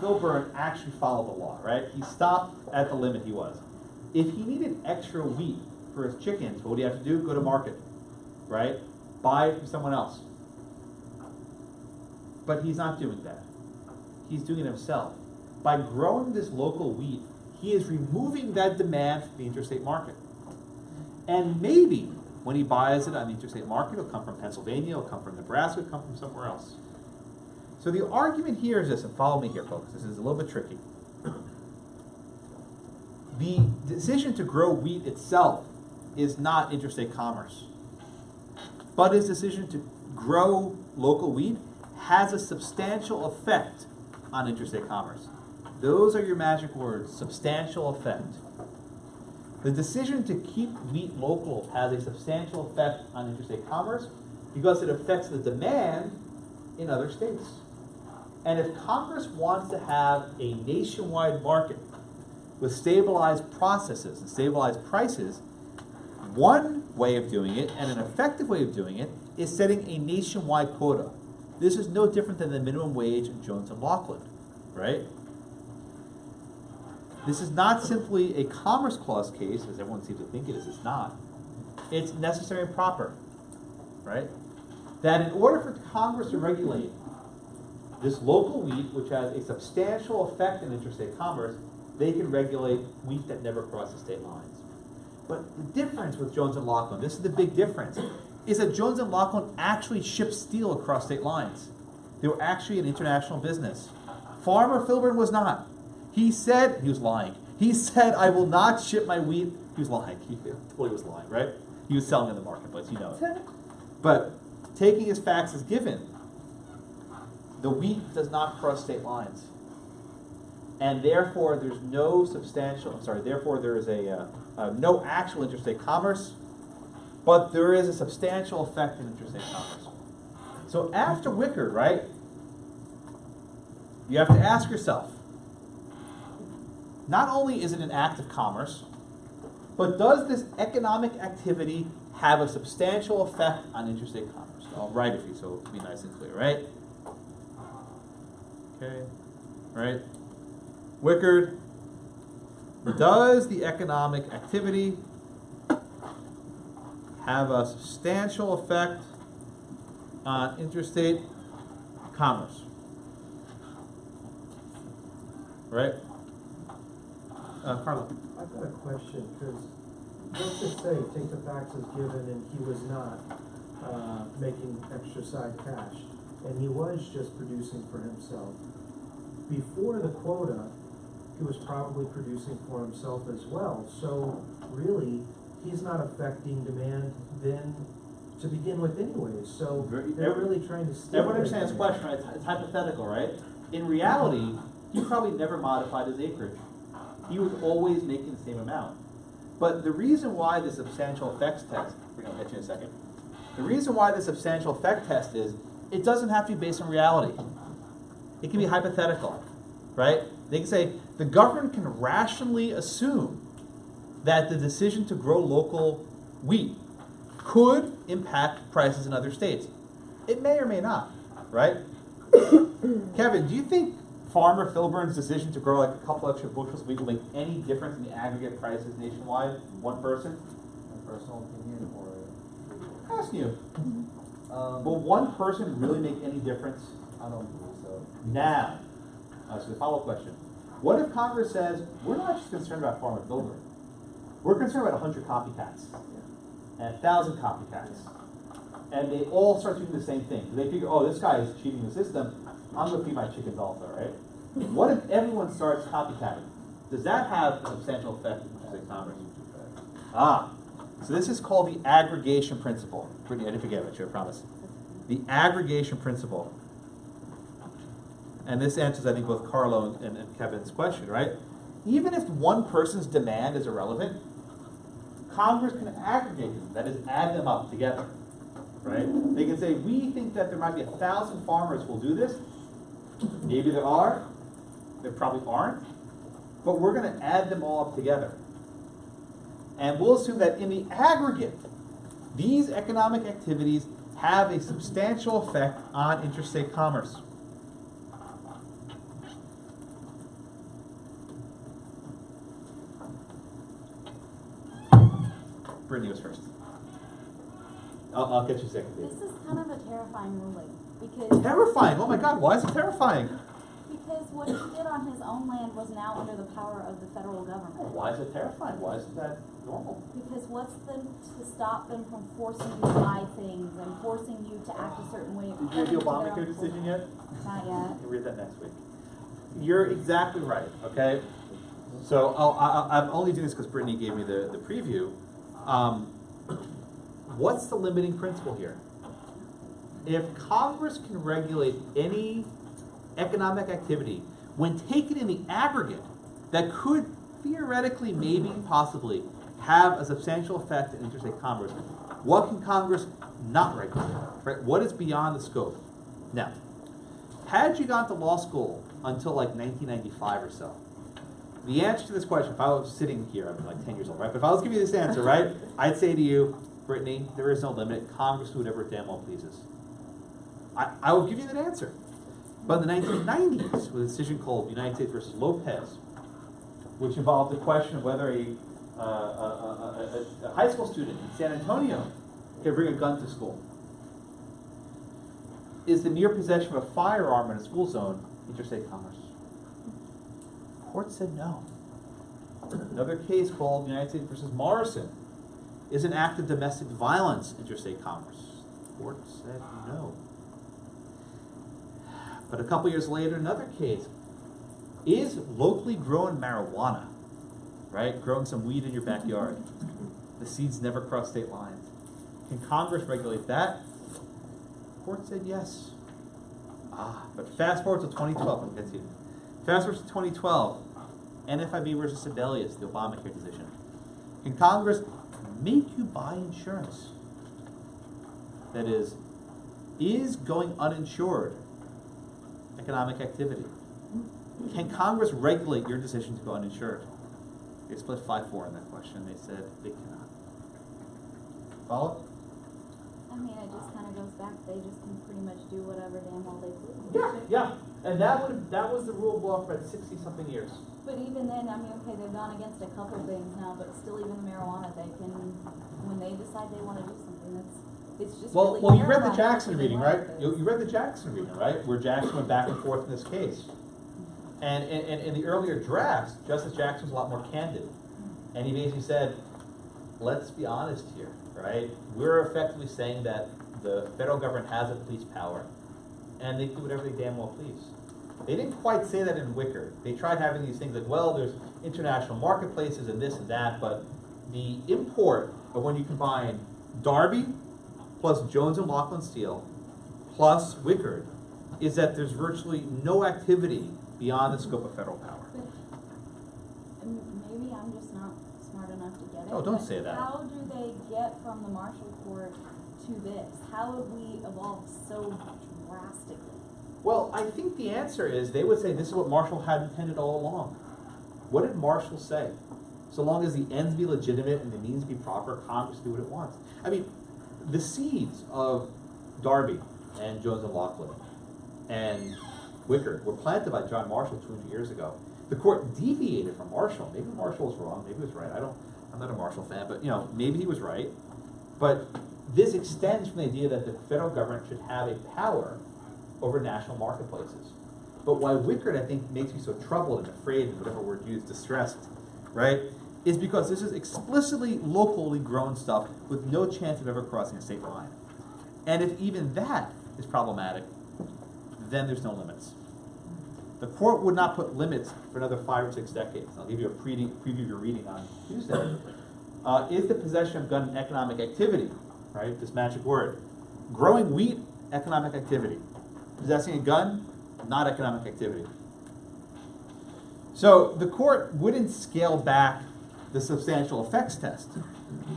Speaker 1: Filburn actually followed the law, right? He stopped at the limit he was. If he needed extra wheat for his chickens, what would he have to do? Go to market, right? Buy it from someone else. But he's not doing that. He's doing it himself. By growing this local wheat, he is removing that demand from the interstate market. And maybe when he buys it on the interstate market, it'll come from Pennsylvania, it'll come from Nebraska, it'll come from somewhere else. So the argument here is this, and follow me here, folks, this is a little bit tricky. The decision to grow wheat itself is not interstate commerce. But his decision to grow local wheat has a substantial effect on interstate commerce. Those are your magic words, substantial effect. The decision to keep wheat local has a substantial effect on interstate commerce because it affects the demand in other states. And if Congress wants to have a nationwide market with stabilized processes and stabilized prices, one way of doing it, and an effective way of doing it, is setting a nationwide quota. This is no different than the minimum wage in Jones and Laughlin, right? This is not simply a Commerce Clause case, as everyone seems to think it is. It's not. It's necessary and proper, right? That in order for Congress to regulate this local wheat, which has a substantial effect in interstate commerce, they can regulate wheat that never crosses state lines. But the difference with Jones and Laughlin, this is the big difference, is that Jones and Laughlin actually shipped steel across state lines. They were actually an international business. Farmer Filburn was not. He said, he was lying. He said, I will not ship my wheat. He was lying. He totally was lying, right? He was selling in the marketplace, you know it. But taking his facts as given, the wheat does not cross state lines. And therefore, there's no substantial, therefore there is no actual interstate commerce, but there is a substantial effect in interstate commerce. So after Wickard, right, you have to ask yourself, not only is it an act of commerce, but does this economic activity have a substantial effect on interstate commerce? I'll write it for you so it'll be nice and clear, right? Okay, right? Wickard, does the economic activity have a substantial effect on interstate commerce? Right? Carla.
Speaker 12: I've got a question, because let's just say, take the facts as given, and he was not making extra side cash, and he was just producing for himself. Before the quota, he was probably producing for himself as well. So really, he's not affecting demand then to begin with anyway. So they're really trying to stimulate.
Speaker 1: Everyone understands this question, right? It's hypothetical, right? In reality, he probably never modified his acreage. He was always making the same amount. But the reason why the substantial effects test, we're going to get you in a second. The reason why the substantial effect test is, it doesn't have to be based on reality. It can be hypothetical, right? They can say, the government can rationally assume that the decision to grow local wheat could impact prices in other states. It may or may not, right? Kevin, do you think Farmer Filburn's decision to grow like a couple extra bushels of wheat will make any difference in the aggregate prices nationwide? One person?
Speaker 2: My personal opinion, or
Speaker 1: I'm asking you. Will one person really make any difference?
Speaker 2: I don't believe so.
Speaker 1: Now, so the follow-up question. What if Congress says, we're not just concerned about Farmer Filburn. We're concerned about 100 copycats and 1,000 copycats. And they all start doing the same thing. They figure, oh, this guy is cheating the system. I'm going to feed my chickens also, right? What if everyone starts copycatting? Does that have a substantial effect in interstate commerce? So this is called the aggregation principle. Brittany, I didn't forget about you, I promise. The aggregation principle. And this answers, I think, both Carlo and Kevin's question, right? Even if one person's demand is irrelevant, Congress can aggregate them, that is, add them up together, right? They can say, we think that there might be 1,000 farmers who will do this. Maybe there are, there probably aren't, but we're going to add them all up together. And we'll assume that in the aggregate, these economic activities have a substantial effect on interstate commerce. Brittany was first. I'll get you second, David.
Speaker 4: This is kind of a terrifying ruling, because.
Speaker 1: Terrifying, oh my God, why is it terrifying?
Speaker 4: Because what he did on his own land was now under the power of the federal government.
Speaker 1: Why is it terrifying? Why isn't that normal?
Speaker 4: Because what's them to stop them from forcing you to buy things and forcing you to act a certain way?
Speaker 1: Did you hear the Obamacare decision yet?
Speaker 4: Not yet.
Speaker 1: You'll read that next week. You're exactly right, okay? So I'm only doing this because Brittany gave me the preview. What's the limiting principle here? If Congress can regulate any economic activity, when taken in the aggregate, that could theoretically, maybe, possibly, have a substantial effect in interstate commerce, what can Congress not regulate? Right? What is beyond the scope? Now, had you gone to law school until like 1995 or so, the answer to this question, if I was sitting here, I've been like 10 years old, right? But if I was giving you this answer, right, I'd say to you, Brittany, there is no limit. Congress do whatever it damn well pleases. I will give you that answer. But in the 1990s, with a decision called United States versus Lopez, which involved the question of whether a high school student in San Antonio can bring a gun to school. Is the mere possession of a firearm in a school zone interstate commerce? Court said no. Another case called United States versus Morrison. Is an act of domestic violence interstate commerce? Court said no. But a couple years later, another case. Is locally grown marijuana, right, growing some weed in your backyard, the seeds never cross state lines, can Congress regulate that? Court said yes. But fast forward to 2012, I'll get to you. Fast forward to 2012, NFIB versus Sebelius, the Obamacare decision. Can Congress make you buy insurance? That is going uninsured economic activity? Can Congress regulate your decision to go uninsured? They split 5-4 on that question. They said they cannot. Follow?
Speaker 4: I mean, it just kind of goes back. They just can pretty much do whatever damn well they please.
Speaker 1: Yeah. And that was the rule of law for 60-something years.
Speaker 4: But even then, I mean, okay, they've gone against a couple things now, but still, even the marijuana, they can, when they decide they want to do something, it's just
Speaker 1: Well,
Speaker 4: really
Speaker 1: you read the
Speaker 4: terrifying
Speaker 1: Jackson
Speaker 4: what they
Speaker 1: reading,
Speaker 4: want
Speaker 1: right?
Speaker 4: with
Speaker 1: You read the Jackson reading, right? Where Jackson went back and forth in this case. And in the earlier drafts, Justice Jackson was a lot more candid. And he basically said, let's be honest here, right? We're effectively saying that the federal government has a police power, and they do whatever they damn well please. They didn't quite say that in Wickard. They tried having these things like, well, there's international marketplaces and this and that, but the import of when you combine Darby plus Jones and Laughlin Steel plus Wickard is that there's virtually no activity beyond the scope of federal power.
Speaker 4: Maybe I'm just not smart enough to get it.
Speaker 1: Oh, don't
Speaker 4: but
Speaker 1: say that.
Speaker 4: How do they get from the Marshall Court to this? How have we evolved so drastically?
Speaker 1: Well, I think the answer is they would say this is what Marshall had intended all along. What did Marshall say? So long as the ends be legitimate and the means be proper, Congress do what it wants. I mean, the seeds of Darby and Jones and Laughlin and Wickard were planted by John Marshall 200 years ago. The court deviated from Marshall. Maybe Marshall was wrong, maybe he was right. I'm not a Marshall fan, but maybe he was right. But this extends from the idea that the federal government should have a power over national marketplaces. But why Wickard, I think, makes me so troubled and afraid, and whatever word used, distressed, right, is because this is explicitly locally grown stuff with no chance of ever crossing a state line. And if even that is problematic, then there's no limits. The court would not put limits for another 5 or 6 decades. I'll give you a preview of your reading on Tuesday. Is the possession of gun economic activity, right, this magic word? Growing wheat, economic activity. Possessing a gun, not economic activity. So the court wouldn't scale back the substantial effects test.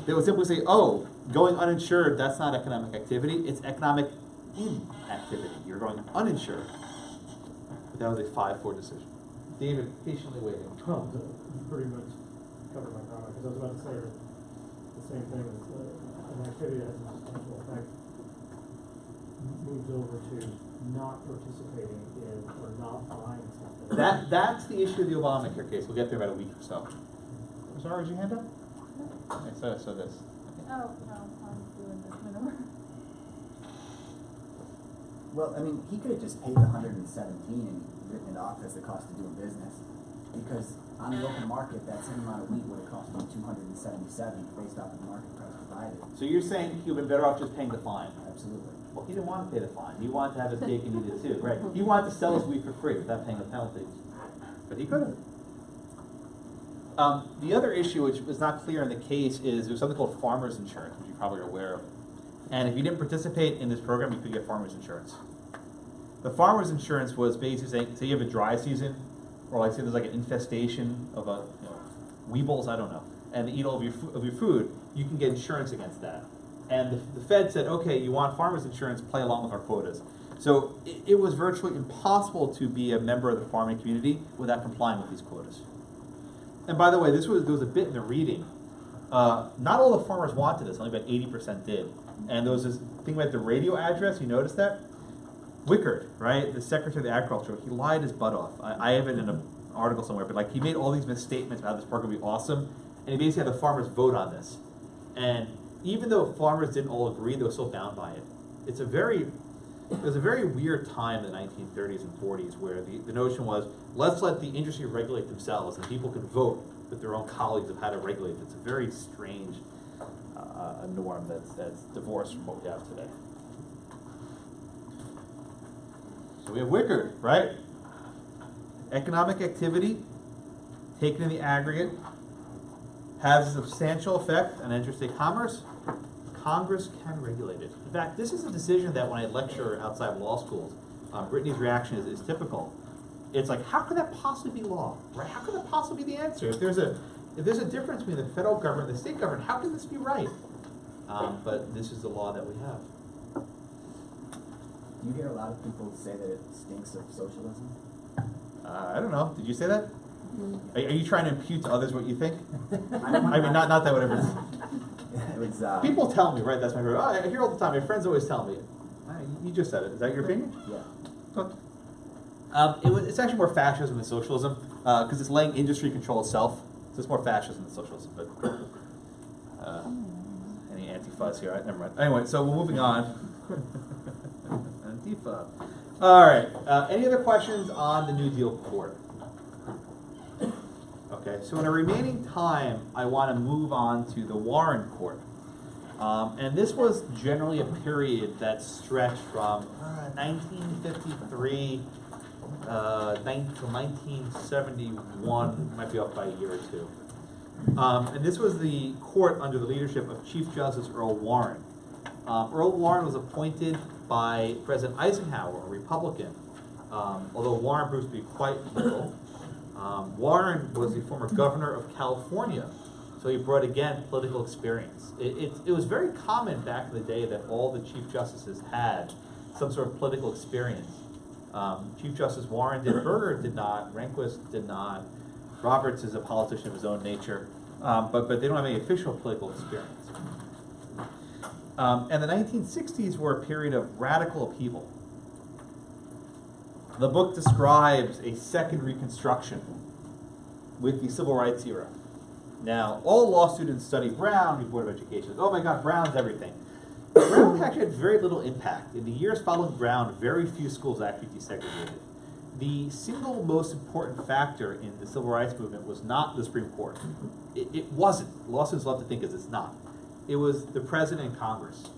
Speaker 1: They would simply say, oh, going uninsured, that's not economic activity, it's economic inactivity. You're going uninsured. But that was a 5-4 decision. David, patiently waiting.
Speaker 2: Well, pretty much covered my comment, because I was about to say the same thing as an activity that has a substantial effect moves over to not participating in or not buying something.
Speaker 1: That's the issue of the Obamacare case. We'll get there in about a week or so. Sorry, was your hand up? I saw this.
Speaker 8: No, I'm doing this minimum.
Speaker 7: Well, I mean, he could have just paid the 117 and written it off as the cost of doing business. Because on the open market, that same amount of wheat would have cost him 277 based off of the market price provided.
Speaker 1: So you're saying he would have been better off just paying the fine?
Speaker 7: Absolutely.
Speaker 1: Well, he didn't want to pay the fine. He wanted to have his cake and eat it too, right? He wanted to sell his wheat for free without paying the penalty. But he could have. The other issue, which was not clear in the case, is there's something called farmer's insurance, which you probably are aware of. And if you didn't participate in this program, you could get farmer's insurance. The farmer's insurance was basically saying, say you have a dry season, or like say there's like an infestation of weevils, I don't know, and they eat all of your food, you can get insurance against that. And the Fed said, okay, you want farmer's insurance, play along with our quotas. So it was virtually impossible to be a member of the farming community without complying with these quotas. And by the way, there was a bit in the reading. Not all the farmers wanted this, only about 80% did. And there was this thing about the radio address, you noticed that? Wickard, right, the Secretary of the Agriculture, he lied his butt off. I have it in an article somewhere, but like he made all these misstatements about how this program would be awesome, and he basically had the farmers vote on this. And even though farmers didn't all agree, they were still bound by it. It was a very weird time in the 1930s and 40s where the notion was, let's let the industry regulate themselves, and people can vote with their own colleagues of how to regulate it. It's a very strange norm that's divorced from what we have today. So we have Wickard, right? Economic activity, taken in the aggregate, has a substantial effect on interstate commerce. Congress can regulate it. In fact, this is a decision that when I lecture outside of law schools, Brittany's reaction is typical. It's like, how could that possibly be law, right? How could that possibly be the answer? If there's a difference between the federal government and the state government, how can this be right? But this is the law that we have.
Speaker 7: Do you hear a lot of people say that it stinks of socialism?
Speaker 1: I don't know. Did you say that? Are you trying to impute to others what you think?
Speaker 7: I
Speaker 1: mean, not that whatever.
Speaker 7: It was,
Speaker 1: people tell me, right? That's my favorite. I hear all the time. My friends always tell me. You just said it. Is that your opinion?
Speaker 7: Yeah.
Speaker 1: It's actually more fascism than socialism because it's letting industry control itself. So it's more fascism than socialism. But any anti-fuzz here? Right? Never mind. Anyway, so we're moving on. Antifa. All right. Any other questions on the New Deal Court? Okay. So in the remaining time, I want to move on to the Warren Court. And this was generally a period that stretched from 1953 to 1971, might be off by a year or two. And this was the court under the leadership of Chief Justice Earl Warren. Earl Warren was appointed by President Eisenhower, a Republican, although Warren proved to be quite liberal. Warren was the former governor of California, so he brought, again, political experience. It was very common back in the day that all the Chief Justices had some sort of political experience. Chief Justice Warren did, Berger did not, Rehnquist did not, Roberts is a politician of his own nature, but they don't have any official political experience. And the 1960s were a period of radical upheaval. The book describes a second Reconstruction with the Civil Rights era. Now, all law students study Brown, the Board of Education. Oh my God, Brown's everything. Brown actually had very little impact. In the years following Brown, very few schools actually desegregated. The single most important factor in the Civil Rights Movement was not the Supreme Court. It wasn't. Law students love to think it's not. It was the President and Congress.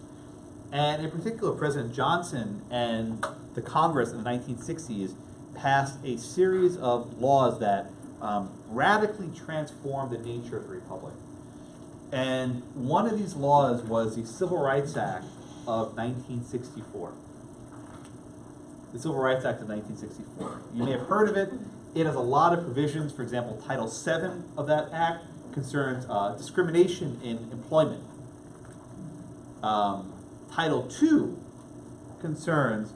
Speaker 1: And in particular, President Johnson and the Congress in the 1960s passed a series of laws that radically transformed the nature of the Republic. And one of these laws was the Civil Rights Act of 1964. The Civil Rights Act of 1964. You may have heard of it. It has a lot of provisions. For example, Title VII of that act concerns discrimination in employment. Title II concerns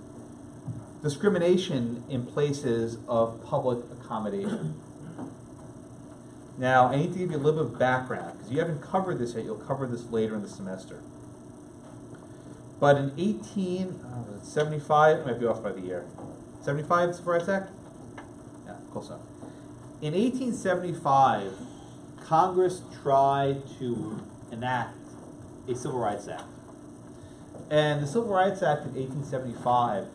Speaker 1: discrimination in places of public accommodation. Now, I need to give you a little bit of background, because you haven't covered this yet. You'll cover this later in the semester. But in 1875, I might be off by the year. 75, Civil Rights Act? Yeah, close enough. In 1875, Congress tried to enact a Civil Rights Act. And the Civil Rights Act of 1875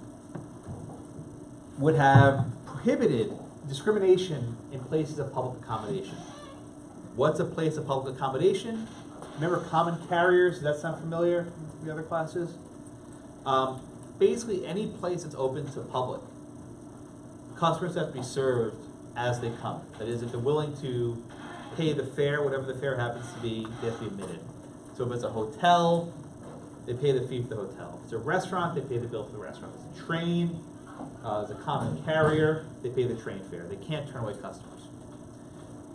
Speaker 1: would have prohibited discrimination in places of public accommodation. What's a place of public accommodation? Remember common carriers? Does that sound familiar from the other classes? Basically any place that's open to public. Customers have to be served as they come. That is, if they're willing to pay the fare, whatever the fare happens to be, they have to be admitted. So if it's a hotel, they pay the fee for the hotel. If it's a restaurant, they pay the bill for the restaurant. If it's a train, it's a common carrier, they pay the train fare. They can't turn away customers.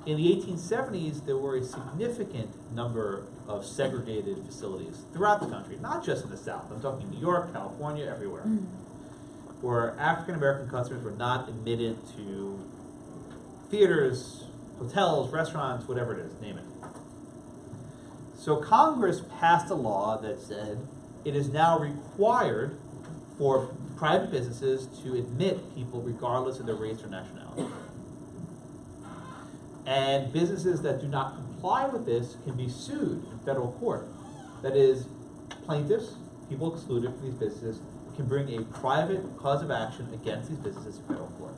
Speaker 1: In the 1870s, there were a significant number of segregated facilities throughout the country, not just in the South. I'm talking New York, California, everywhere, where African American customers were not admitted to theaters, hotels, restaurants, whatever it is, name it. So Congress passed a law that said it is now required for private businesses to admit people regardless of their race or nationality. And businesses that do not comply with this can be sued in federal court. That is, plaintiffs, people excluded from these businesses, can bring a private cause of action against these businesses in federal court.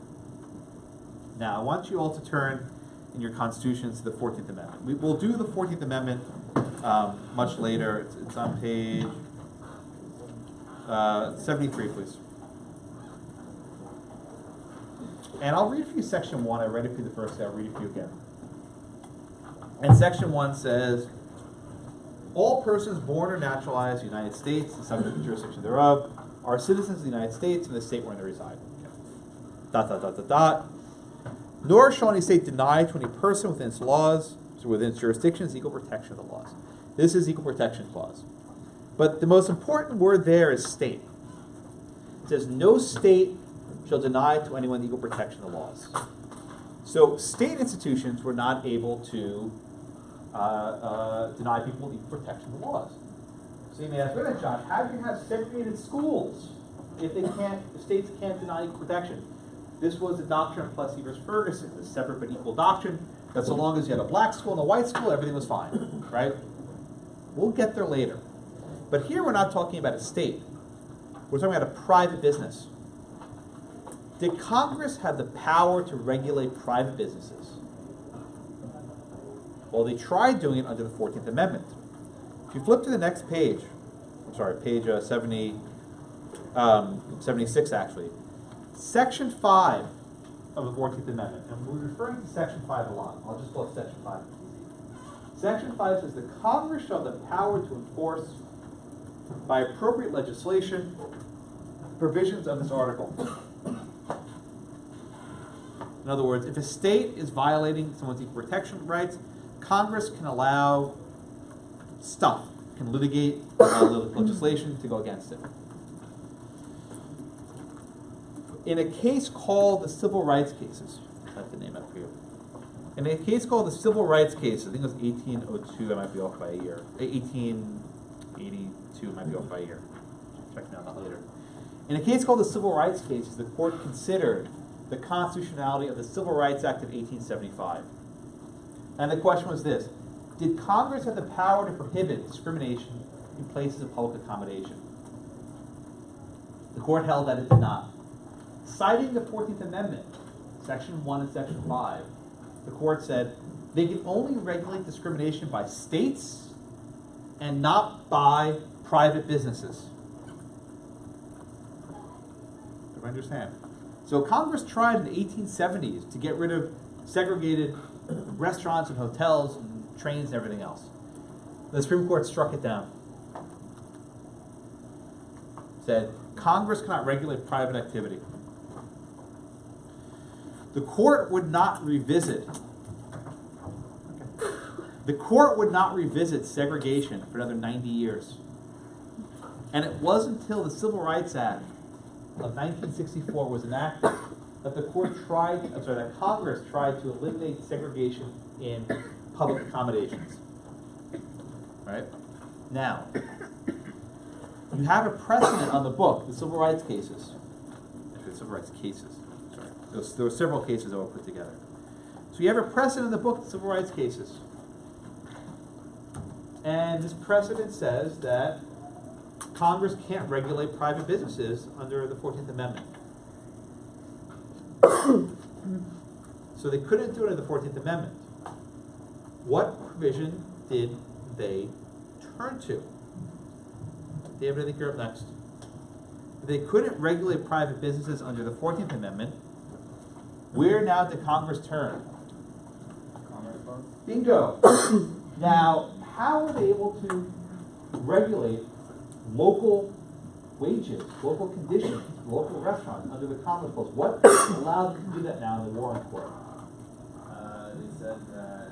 Speaker 1: Now, I want you all to turn in your constitutions to the 14th Amendment. We will do the 14th Amendment much later. It's on page 73, please. And I'll read for you section 1. I read it for you the first day. I'll read it for you again. And section 1 says, all persons born or naturalized in the United States and subject to the jurisdiction thereof are citizens of the United States and the state wherein they reside. Dot, dot, dot, dot, dot. Nor shall any state deny to any person within its laws, so within its jurisdictions, equal protection of the laws. This is equal protection clause. But the most important word there is state. It says, no state shall deny to anyone the equal protection of the laws. So state institutions were not able to deny people equal protection of the laws. So you may ask, wait a minute, John, how do you have segregated schools if states can't deny equal protection? This was the doctrine of Plessy versus Ferguson, the separate but equal doctrine, that so long as you had a black school and a white school, everything was fine, right? We'll get there later. But here we're not talking about a state. We're talking about a private business. Did Congress have the power to regulate private businesses? Well, they tried doing it under the 14th Amendment. If you flip to the next page, I'm sorry, page 76 actually, Section 5 of the 14th Amendment, and we're referring to Section 5 a lot. I'll just call it Section 5. Section 5 says the Congress shall have the power to enforce by appropriate legislation provisions of this article. In other words, if a state is violating someone's equal protection rights, Congress can allow stuff, can litigate legislation to go against it. In a case called the Civil Rights Cases, I have to name it for you. In a case called the Civil Rights Cases, I think it was 1802, I might be off by a year. 1882, I might be off by a year. Check me on that later. In a case called the Civil Rights Cases, the court considered the constitutionality of the Civil Rights Act of 1875. And the question was this: did Congress have the power to prohibit discrimination in places of public accommodation? The court held that it did not. Citing the 14th Amendment, Section 1 and Section 5, the court said they can only regulate discrimination by states and not by private businesses. Do I understand? So Congress tried in the 1870s to get rid of segregated restaurants and hotels and trains and everything else. The Supreme Court struck it down. Said Congress cannot regulate private activity. The court would not revisit. The court would not revisit segregation for another 90 years. And it wasn't until the Civil Rights Act of 1964 was enacted that that Congress tried to eliminate segregation in public accommodations. Right? Now, you have a precedent on the book, the Civil Rights Cases. Actually, the Civil Rights Cases. Sorry. There were several cases that were put together. So you have a precedent in the book, the Civil Rights Cases. And this precedent says that Congress can't regulate private businesses under the 14th Amendment. So they couldn't do it under the 14th Amendment. What provision did they turn to? David, I think you're up next. If they couldn't regulate private businesses under the 14th Amendment, where now did Congress turn? Bingo. Now, how are they able to regulate local wages, local conditions, local restaurants under the Commerce Clause? What allows them to do that now in the Warren Court?
Speaker 14: They said that,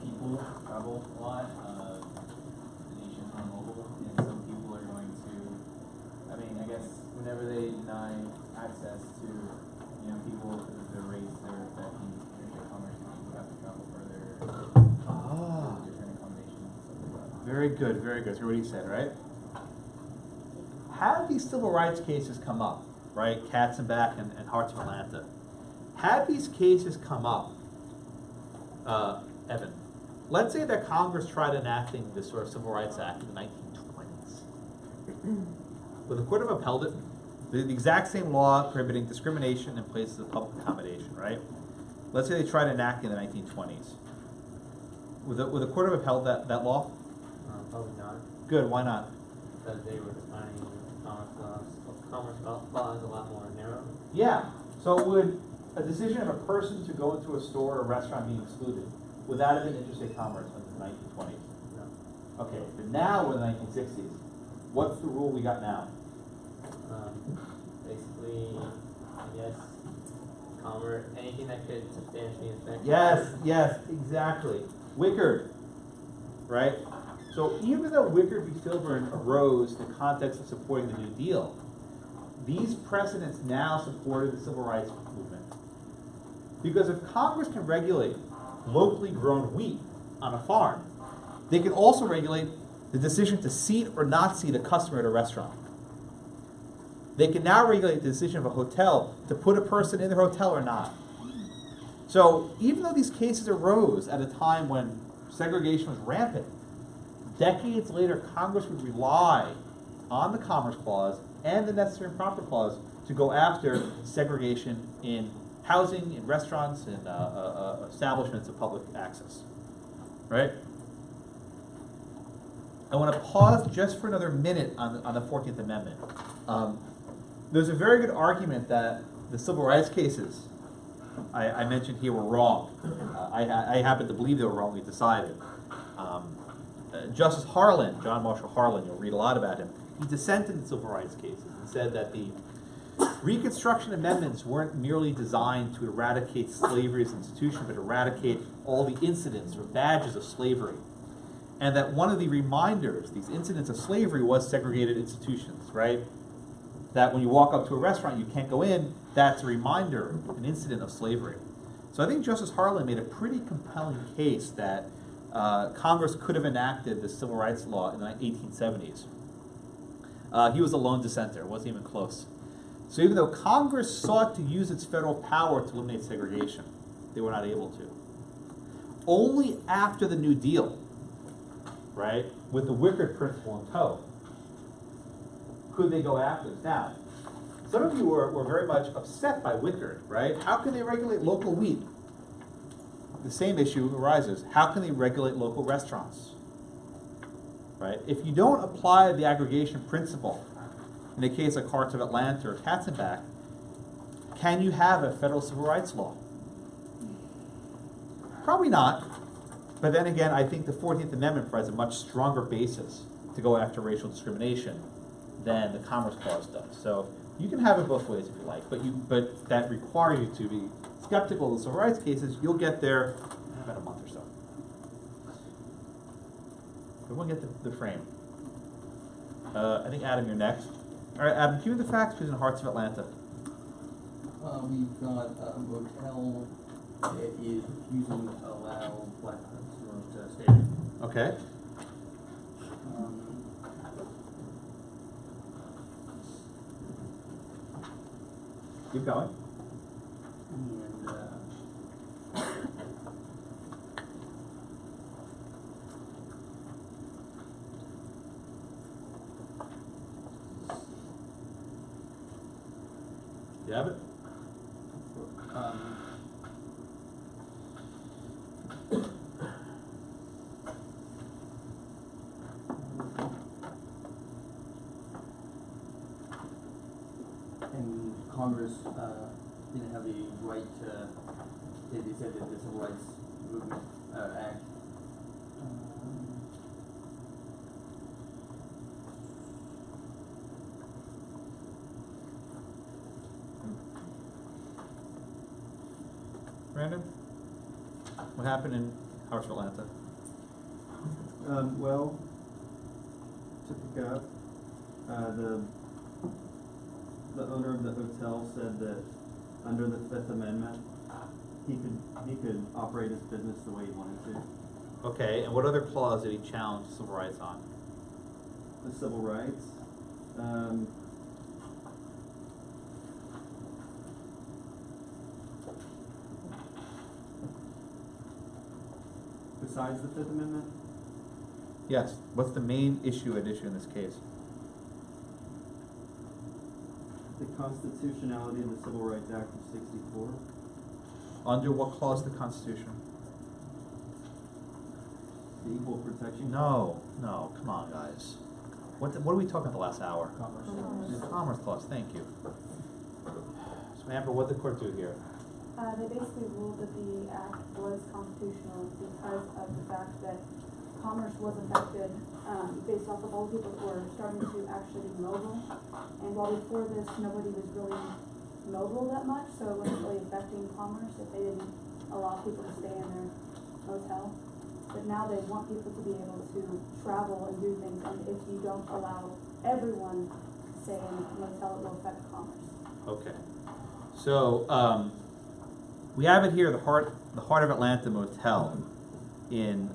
Speaker 14: people travel a lot, the nation's unmobile, and some people are going to, I guess, whenever they deny access to, people because of their race, they're affecting interstate commerce, and people have to travel further, different accommodations, stuff like that.
Speaker 1: Very good, very good. So what he said, right? How do these civil rights cases come up, right? Katzenbach and Hearts of Atlanta. Have these cases come up, Evan? Let's say that Congress tried enacting this sort of Civil Rights Act in the 1920s. Would the court have upheld it? The exact same law prohibiting discrimination in places of public accommodation, right? Let's say they tried enacting in the 1920s. Would the court have upheld that law?
Speaker 15: Probably not.
Speaker 1: Good, why not?
Speaker 15: Because they were defining commerce laws a lot more narrow.
Speaker 1: Yeah. So would a decision of a person to go into a store or a restaurant be excluded? Would that have been interstate commerce in the 1920s?
Speaker 15: No.
Speaker 1: Okay, but now we're in the 1960s. What's the rule we got now?
Speaker 15: Basically, I guess, commerce, anything that could substantially affect.
Speaker 1: Yes, exactly. Wickard, right? So even though Wickard v. Filburn arose in the context of supporting the New Deal, these precedents now supported the civil rights movement. Because if Congress can regulate locally grown wheat on a farm, they can also regulate the decision to seat or not seat a customer at a restaurant. They can now regulate the decision of a hotel to put a person in their hotel or not. So even though these cases arose at a time when segregation was rampant, decades later Congress would rely on the Commerce Clause and the Necessary and Proper Clause to go after segregation in housing, in restaurants, in establishments of public access. Right? I want to pause just for another minute on the 14th Amendment. There's a very good argument that the civil rights cases I mentioned here were wrong. I happen to believe they were wrongly decided. Justice Harlan, John Marshall Harlan, you'll read a lot about him, he dissented in civil rights cases and said that the Reconstruction Amendments weren't merely designed to eradicate slavery as an institution, but eradicate all the incidents or badges of slavery. And that one of the reminders, these incidents of slavery, was segregated institutions, right? That when you walk up to a restaurant, you can't go in, that's a reminder, an incident of slavery. So I think Justice Harlan made a pretty compelling case that Congress could have enacted the civil rights law in the 1870s. He was a lone dissenter, it wasn't even close. So even though Congress sought to use its federal power to eliminate segregation, they were not able to. Only after the New Deal, right, with the Wickard principle in tow, could they go after this. Now, some of you were very much upset by Wickard, right? How can they regulate local wheat? The same issue arises. How can they regulate local restaurants? Right? If you don't apply the aggregation principle, in the case of Hearts of Atlanta or Katzenbach, can you have a federal civil rights law? Probably not. But then again, I think the 14th Amendment provides a much stronger basis to go after racial discrimination than the Commerce Clause does. So you can have it both ways if you like, but that requires you to be skeptical of the civil rights cases. You'll get there in about a month or so. Everyone get the frame. I think Adam, you're next. All right, Adam, give me the facts, please, in Hearts of Atlanta.
Speaker 14: We've got a motel that is refusing to allow black customers to stay there.
Speaker 1: Okay. Keep going.
Speaker 14: And
Speaker 1: you have it?
Speaker 16: And Congress didn't have the right to, they said that the Civil Rights Movement Act.
Speaker 1: Brandon? What happened in Hartsville, Atlanta?
Speaker 17: Well, to pick up, the owner of the hotel said that under the Fifth Amendment, he could operate his business the way he wanted to.
Speaker 1: Okay, and what other clause did he challenge civil rights on?
Speaker 17: The civil rights. Besides the Fifth Amendment?
Speaker 1: Yes. What's the main issue at issue in this case?
Speaker 17: The constitutionality of the Civil Rights Act of '64.
Speaker 1: Under what clause of the Constitution?
Speaker 17: The Equal Protection.
Speaker 1: No, come on, guys. What are we talking about the last hour?
Speaker 7: Commerce.
Speaker 1: The Commerce Clause, thank you. So Amber, what did the court do here?
Speaker 8: They basically ruled that the act was constitutional because of the fact that commerce was affected based off of all the people who were starting to actually be mobile. And while before this, nobody was really mobile that much, so it wasn't really affecting commerce if they didn't allow people to stay in their motel. But now they want people to be able to travel and do things, and if you don't allow everyone to stay in a motel, it will affect commerce.
Speaker 1: Okay. So we have it here, the Heart of Atlanta Motel in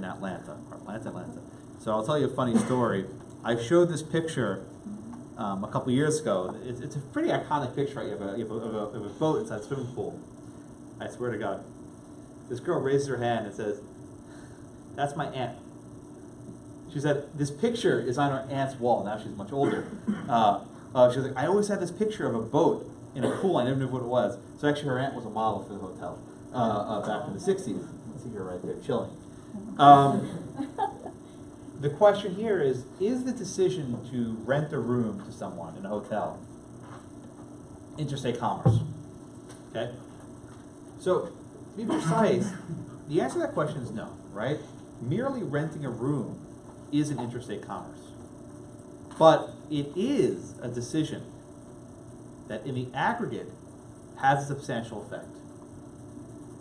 Speaker 1: Atlanta. So I'll tell you a funny story. I showed this picture a couple years ago. It's a pretty iconic picture, right? You have a boat inside a swimming pool. I swear to God. This girl raises her hand and says, "That's my aunt." She said, "This picture is on her aunt's wall." Now she's much older. She was like, "I always had this picture of a boat in a pool. I never knew what it was." So actually her aunt was a model for the hotel back in the 60s. You can see her right there chilling. The question here is the decision to rent a room to someone in a hotel interstate commerce? Okay? So, to be precise, the answer to that question is no, right? Merely renting a room isn't interstate commerce. But it is a decision that in the aggregate has a substantial effect.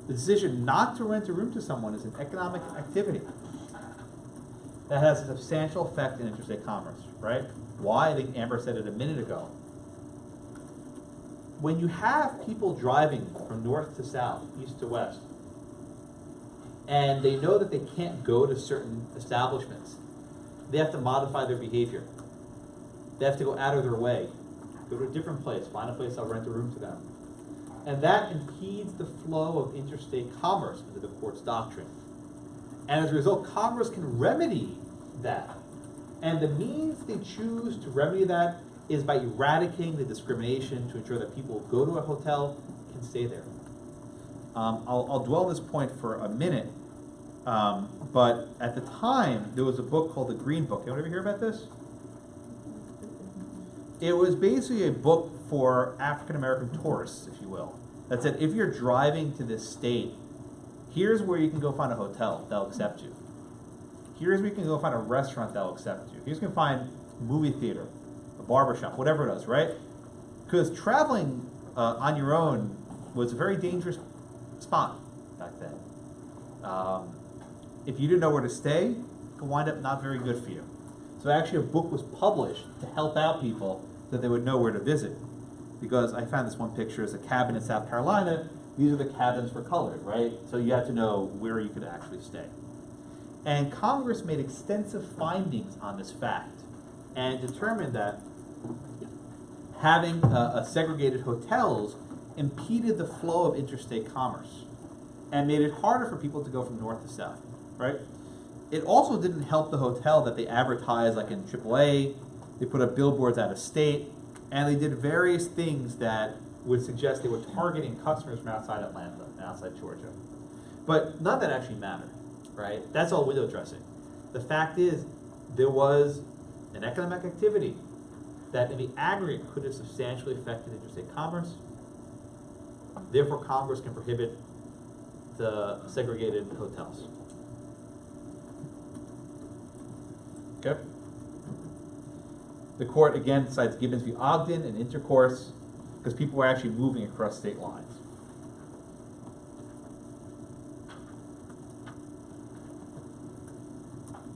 Speaker 1: The decision not to rent a room to someone is an economic activity that has a substantial effect in interstate commerce, right? Why? I think Amber said it a minute ago. When you have people driving from north to south, east to west, and they know that they can't go to certain establishments, they have to modify their behavior. They have to go out of their way, go to a different place, find a place I'll rent a room to them. And that impedes the flow of interstate commerce under the court's doctrine. And as a result, Congress can remedy that. And the means they choose to remedy that is by eradicating the discrimination to ensure that people who go to a hotel can stay there. I'll dwell on this point for a minute, but at the time, there was a book called the Green Book. Anyone ever hear about this? It was basically a book for African-American tourists, if you will, that said, if you're driving to this state, here's where you can go find a hotel that'll accept you. Here's where you can go find a restaurant that'll accept you. Here's where you can find a movie theater, a barbershop, whatever it is, right? Because traveling on your own was a very dangerous spot back then. If you didn't know where to stay, it could wind up not very good for you. So actually a book was published to help out people so that they would know where to visit. Because I found this one picture as a cabin in South Carolina. These are the cabins for colored, right? So you have to know where you could actually stay. And Congress made extensive findings on this fact and determined that having segregated hotels impeded the flow of interstate commerce and made it harder for people to go from north to south, right? It also didn't help the hotel that they advertised like in AAA. They put up billboards out of state. And they did various things that would suggest they were targeting customers from outside Atlanta and outside Georgia. But none of that actually mattered, right? That's all window dressing. The fact is, there was an economic activity that in the aggregate could have substantially affected interstate commerce. Therefore, Congress can prohibit the segregated hotels. Okay? The court again decides Gibbons v. Ogden and intercourse because people were actually moving across state lines.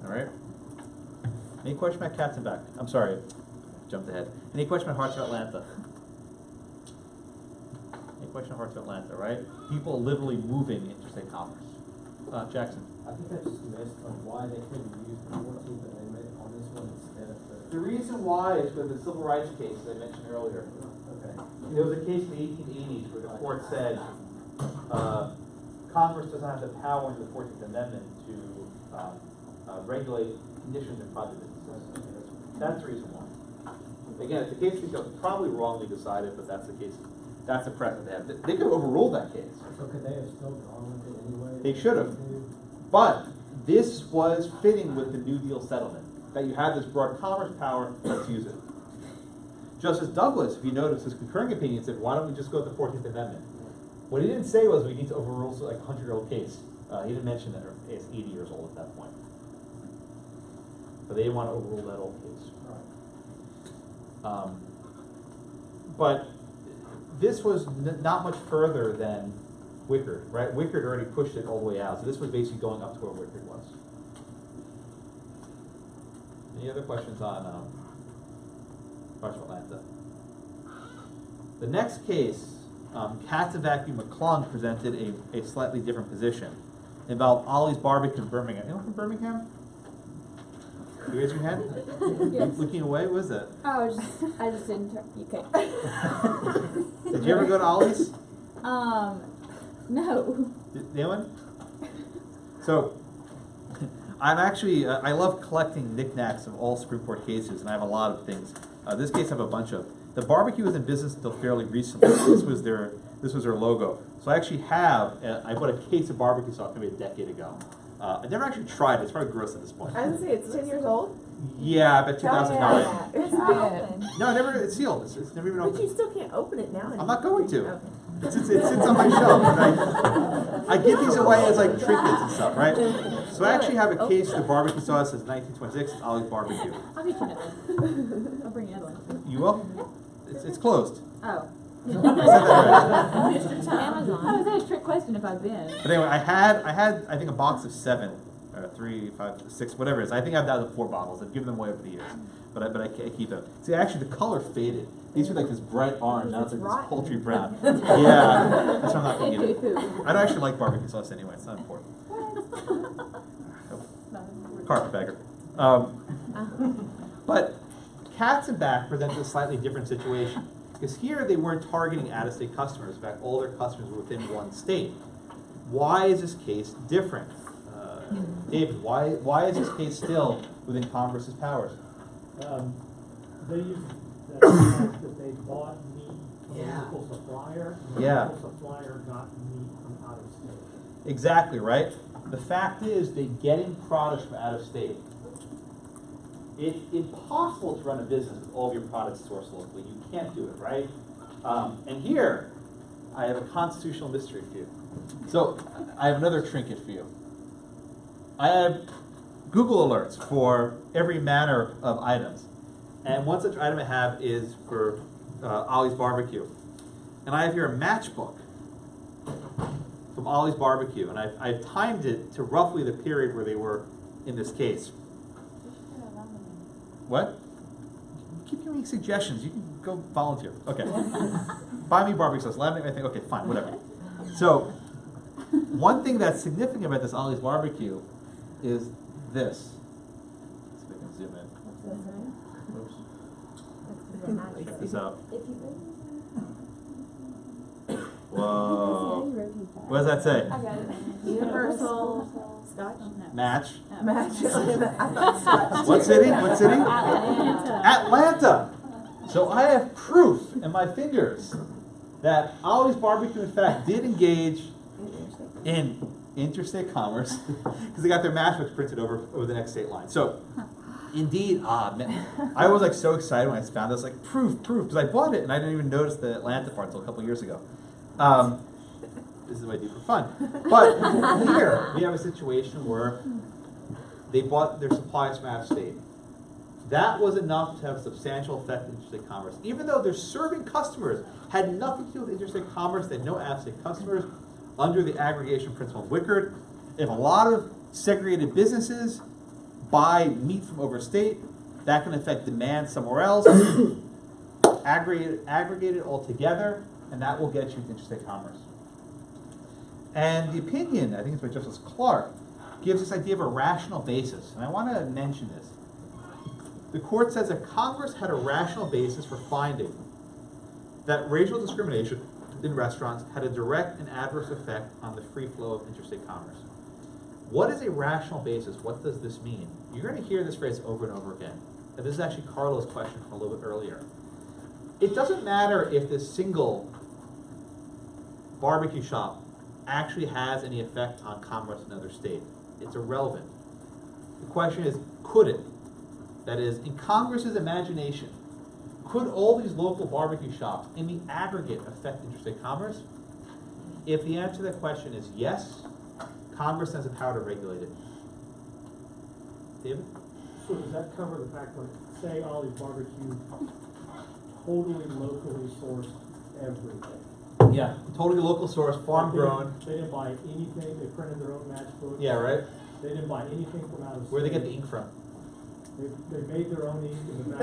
Speaker 1: All right. Any question about Katzenbach? I'm sorry, jumped ahead. Any question about Hearts of Atlanta? Any question about Hearts of Atlanta, right? People literally moving interstate commerce. Jackson.
Speaker 18: I think I just missed on why they couldn't use the 14th Amendment on this one instead of
Speaker 1: The reason why is because the civil rights case that I mentioned earlier.
Speaker 18: Okay.
Speaker 1: There was a case in the 1880s where the court said Congress doesn't have the power under the 14th Amendment to regulate conditions in private businesses. That's the reason why. Again, it's a case that was probably wrongly decided, but that's the case. That's the precedent they have. They could have overruled that case.
Speaker 18: So could they have still gone with it anyway?
Speaker 1: They should have. But this was fitting with the New Deal settlement, that you had this broad commerce power, let's use it. Justice Douglas, if you notice, his concurring opinion said, why don't we just go with the 14th Amendment? What he didn't say was we need to overrule like a 100-year-old case. He didn't mention that it's 80 years old at that point. But they didn't want to overrule that old case. But this was not much further than Wickard, right? Wickard already pushed it all the way out. So this was basically going up to where Wickard was. Any other questions on Hearts of Atlanta? The next case, Katzenbach v. McClung presented a slightly different position. It involved Ollie's Barbecue in Birmingham. Anyone from Birmingham? You raise your hand?
Speaker 10: Yes.
Speaker 1: Looking away? What is that?
Speaker 10: I just didn't turn, okay.
Speaker 1: Did you ever go to Ollie's?
Speaker 10: No.
Speaker 1: Anyone? So, I'm actually, I love collecting knickknacks of all Supreme Court cases, and I have a lot of things. This case I have a bunch of. The barbecue was in business until fairly recently. This was their logo. So I actually have, I bought a case of barbecue sauce maybe a decade ago. I never actually tried it. It's probably gross at this point.
Speaker 3: I was gonna say, it's 10 years old?
Speaker 1: Yeah, about 2009.
Speaker 3: It's not.
Speaker 1: No, it's sealed. It's never even opened.
Speaker 3: But you still can't open it now.
Speaker 1: I'm not going to.
Speaker 3: Okay.
Speaker 1: It sits on my shelf. And I give these away as like trinkets and stuff, right? So I actually have a case of the barbecue sauce since 1926. It's Ollie's Barbecue.
Speaker 10: I'll get you another. I'll bring you another one.
Speaker 1: You will? It's closed.
Speaker 10: Oh.
Speaker 1: I said that right.
Speaker 10: Amazon. Oh, is that a trick question if I've been?
Speaker 1: But anyway, I had I think a box of 7, 3, 5, 6, whatever it is. I think I've down to 4 bottles. I've given them away over the years, but I keep them. See, actually, the color faded. These were like this bright orange. Now it's like this poultry brown. Yeah, that's why I'm not going to get it. I don't actually like barbecue sauce anyway. It's not important. Carpetbagger. But Katzenbach presented a slightly different situation. Because here they weren't targeting out-of-state customers. In fact, all their customers were within one state. Why is this case different? David, why is this case still within Congress's powers?
Speaker 2: They used that fact that they bought meat from a local supplier, and the local supplier got meat from out of state.
Speaker 1: Exactly, right? The fact is they're getting products from out of state. It's impossible to run a business with all of your products sourced locally. You can't do it, right? And here, I have a constitutional mystery for you. So, I have another trinket for you. I have Google alerts for every manner of items. And one such item I have is for Ollie's Barbecue. And I have here a matchbook from Ollie's Barbecue. And I've timed it to roughly the period where they were in this case. What? Keep giving me suggestions. You can go volunteer. Okay. Buy me barbecue sauce. Laminate my thing. Okay, fine, whatever. So, one thing that's significant about this Ollie's Barbecue is this. Let's see if I can zoom in. Oops. So, whoa. What does that say?
Speaker 10: I got it.
Speaker 3: Universal Scotch?
Speaker 1: Match.
Speaker 3: Match.
Speaker 1: What city? What city?
Speaker 10: Atlanta.
Speaker 1: Atlanta. So I have proof in my fingers that Ollie's Barbecue, in fact, did engage in interstate commerce because they got their matchbooks printed over the next state line. So, indeed, man, I was like so excited when I found this, like proof, because I bought it and I didn't even notice the Atlanta part until a couple years ago. This is what I do for fun. But here we have a situation where they bought their supplies from out of state. That was enough to have a substantial effect on interstate commerce. Even though their serving customers had nothing to do with interstate commerce, they had no out-of-state customers, under the aggregation principle of Wickard, if a lot of segregated businesses buy meat from overstate, that can affect demand somewhere else, aggregate it all together, and that will get you to interstate commerce. And the opinion, I think it's by Justice Clark, gives this idea of a rational basis. And I want to mention this. The court says that Congress had a rational basis for finding that racial discrimination in restaurants had a direct and adverse effect on the free flow of interstate commerce. What is a rational basis? What does this mean? You're going to hear this phrase over and over again. And this is actually Carlo's question from a little bit earlier. It doesn't matter if this single barbecue shop actually has any effect on commerce in another state. It's irrelevant. The question is, could it? That is, in Congress's imagination, could all these local barbecue shops in the aggregate affect interstate commerce? If the answer to that question is yes, Congress has the power to regulate it. David?
Speaker 2: So does that cover the fact that, say, Ollie's Barbecue totally locally sourced everything?
Speaker 1: Yeah, totally local source, farm grown.
Speaker 2: They didn't buy anything, they printed their own matchbook.
Speaker 1: Yeah, right?
Speaker 2: They didn't buy anything from out of state.
Speaker 1: Where'd they get the ink from?
Speaker 2: They made their own ink in the back.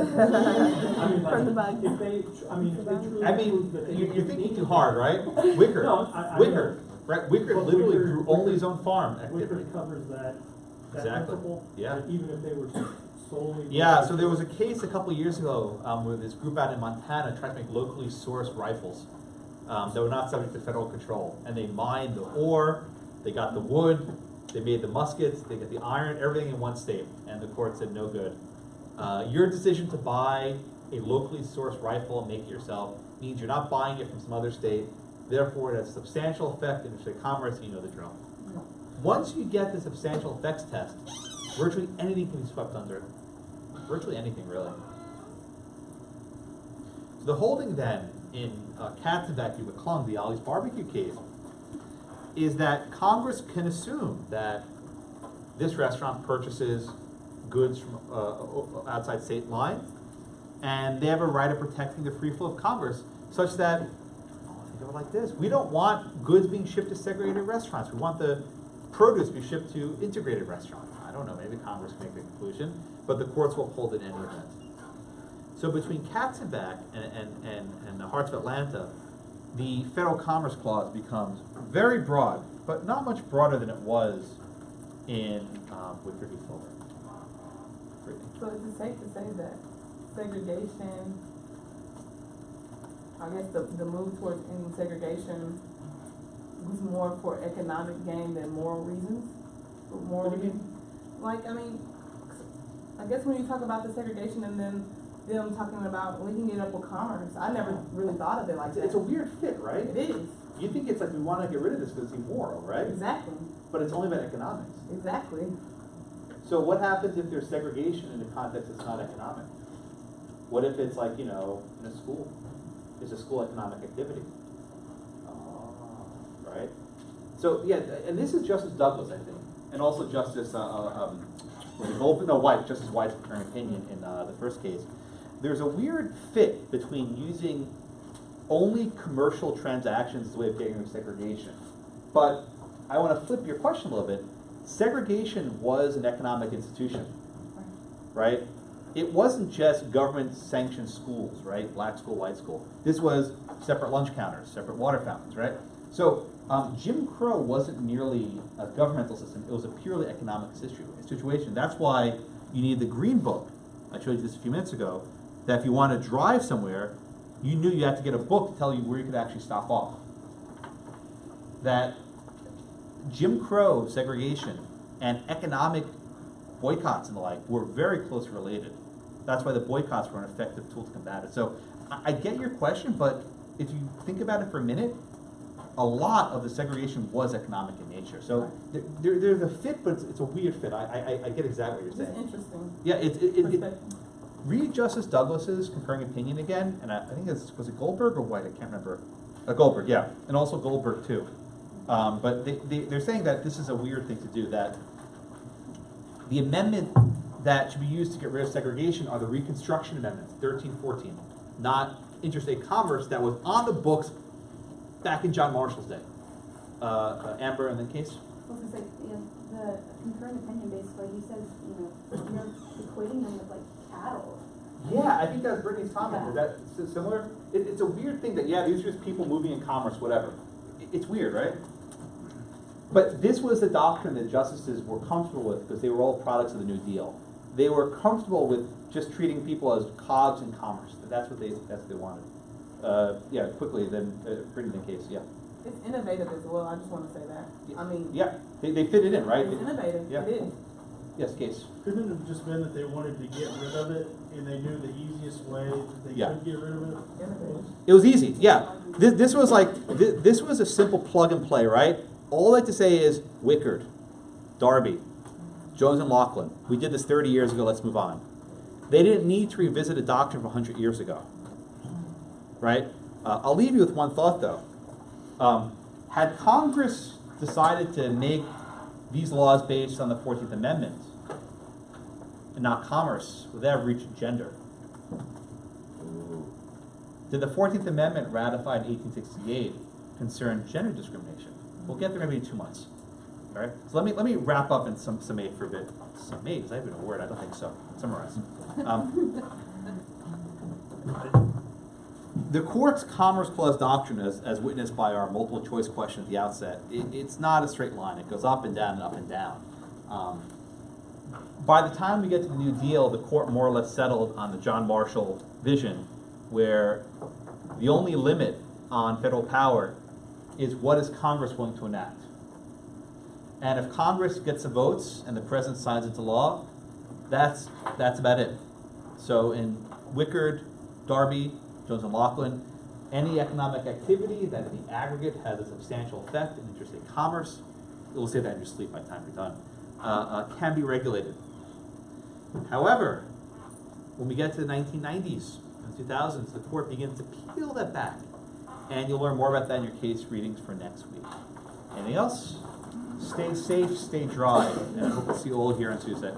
Speaker 2: I mean, like,
Speaker 3: From the bag.
Speaker 2: if they truly proved that they
Speaker 1: you're thinking too hard, right? Wickard.
Speaker 2: No,
Speaker 1: Wickard. Right? Wickard
Speaker 2: But
Speaker 1: literally
Speaker 2: Wickard-
Speaker 1: grew only his own farm activity.
Speaker 2: Wickard covers that
Speaker 1: Exactly.
Speaker 2: principle.
Speaker 1: Yeah.
Speaker 2: That even if they were solely.
Speaker 1: Yeah, so there was a case a couple years ago where this group out in Montana tried to make locally sourced rifles that were not subject to federal control. And they mined the ore, they got the wood, they made the muskets, they got the iron, everything in one state. And the court said, no good. Your decision to buy a locally sourced rifle and make it yourself means you're not buying it from some other state. Therefore, it has substantial effect in interstate commerce, and you know the drill. Once you get the substantial effects test, virtually anything can be swept under it. Virtually anything, really. So the holding then in Katzenbach v. McClung, the Ollie's Barbecue case, is that Congress can assume that this restaurant purchases goods from outside state line, and they have a right of protecting the free flow of commerce, such that, think of it like this, we don't want goods being shipped to segregated restaurants. We want the produce to be shipped to integrated restaurants. I don't know, maybe Congress can make the conclusion, but the courts will hold it in any event. So between Katzenbach and the Hearts of Atlanta, the Federal Commerce Clause becomes very broad, but not much broader than it was in Wickard v. Filburn.
Speaker 3: So is it safe to say that segregation, I guess the move towards ending segregation was more for economic gain than moral reasons?
Speaker 2: What do you mean?
Speaker 3: Like, I mean, I guess when you talk about the segregation and then them talking about linking it up with commerce, I never really thought of it like that.
Speaker 1: It's a weird fit, right?
Speaker 3: It is.
Speaker 1: You think it's like we want to get rid of this because it's immoral, right?
Speaker 3: Exactly.
Speaker 1: But it's only about economics.
Speaker 3: Exactly.
Speaker 1: So what happens if there's segregation in a context that's not economic? What if it's like, in a school? It's a school economic activity. Right? So, yeah, and this is Justice Douglas, I think, and also Justice White, Justice White's opinion in the first case. There's a weird fit between using only commercial transactions as a way of getting rid of segregation. But I want to flip your question a little bit. Segregation was an economic institution, right? It wasn't just government-sanctioned schools, right? Black school, white school. This was separate lunch counters, separate water fountains, right? So Jim Crow wasn't merely a governmental system. It was a purely economic situation. That's why you need the Green Book. I showed you this a few minutes ago, that if you want to drive somewhere, you knew you had to get a book to tell you where you could actually stop off. That Jim Crow segregation and economic boycotts and the like were very closely related. That's why the boycotts were an effective tool to combat it. So I get your question, but if you think about it for a minute, a lot of the segregation was economic in nature. So there's a fit, but it's a weird fit. I get exactly what you're saying.
Speaker 3: It's interesting.
Speaker 1: Yeah, read Justice Douglas's concurring opinion again, and I think was it Goldberg or White? I can't remember. Goldberg, yeah, and also Goldberg too. But they're saying that this is a weird thing to do, that the amendment that should be used to get rid of segregation are the Reconstruction Amendments, 13, 14, not interstate commerce that was on the books back in John Marshall's day. Amber, and then Case?
Speaker 4: I was gonna say, the concurrent opinion basically, he says, you're equating them with like cattle.
Speaker 1: Yeah, I think that's Brittany's comment.
Speaker 4: Yeah.
Speaker 1: Is that similar? It's a weird thing that, these are just people moving in commerce, whatever. It's weird, right? But this was the doctrine that justices were comfortable with because they were all products of the New Deal. They were comfortable with just treating people as cogs in commerce. That's what they wanted. Quickly, then Brittany, Case, yeah.
Speaker 3: It's innovative as well, I just want to say that. I mean.
Speaker 1: Yeah, they fit it in, right?
Speaker 3: It's innovative,
Speaker 1: yeah.
Speaker 3: it is.
Speaker 1: Yes, Case.
Speaker 13: Couldn't it have just been that they wanted to get rid of it, and they knew the easiest way that they could get rid of it?
Speaker 1: It was easy, yeah. This was like, this was a simple plug and play, right? All I have to say is Wickard, Darby, Jones and Laughlin. We did this 30 years ago, let's move on. They didn't need to revisit a doctrine from 100 years ago, right? I'll leave you with one thought though. Had Congress decided to make these laws based on the 14th Amendment and not commerce, would they have reached gender? Did the 14th Amendment ratified in 1868 concern gender discrimination? We'll get there maybe in 2 months. All right. So let me wrap up and summate for a bit. Summate, is that even a word? I don't think so. Summarize. The court's Commerce Clause doctrine, as witnessed by our multiple choice question at the outset, it's not a straight line. It goes up and down and up and down. By the time we get to the New Deal, the court more or less settled on the John Marshall vision, where the only limit on federal power is what is Congress willing to enact. And if Congress gets the votes and the president signs into law, that's about it. So in Wickard, Darby, Jones and Laughlin, any economic activity that in the aggregate has a substantial effect in interstate commerce, we'll say that in your sleep by the time you're done, can be regulated. However, when we get to the 1990s and 2000s, the court begins to peel that back. And you'll learn more about that in your case readings for next week. Anything else? Stay safe, stay dry, and I hope to see you all here on Tuesday.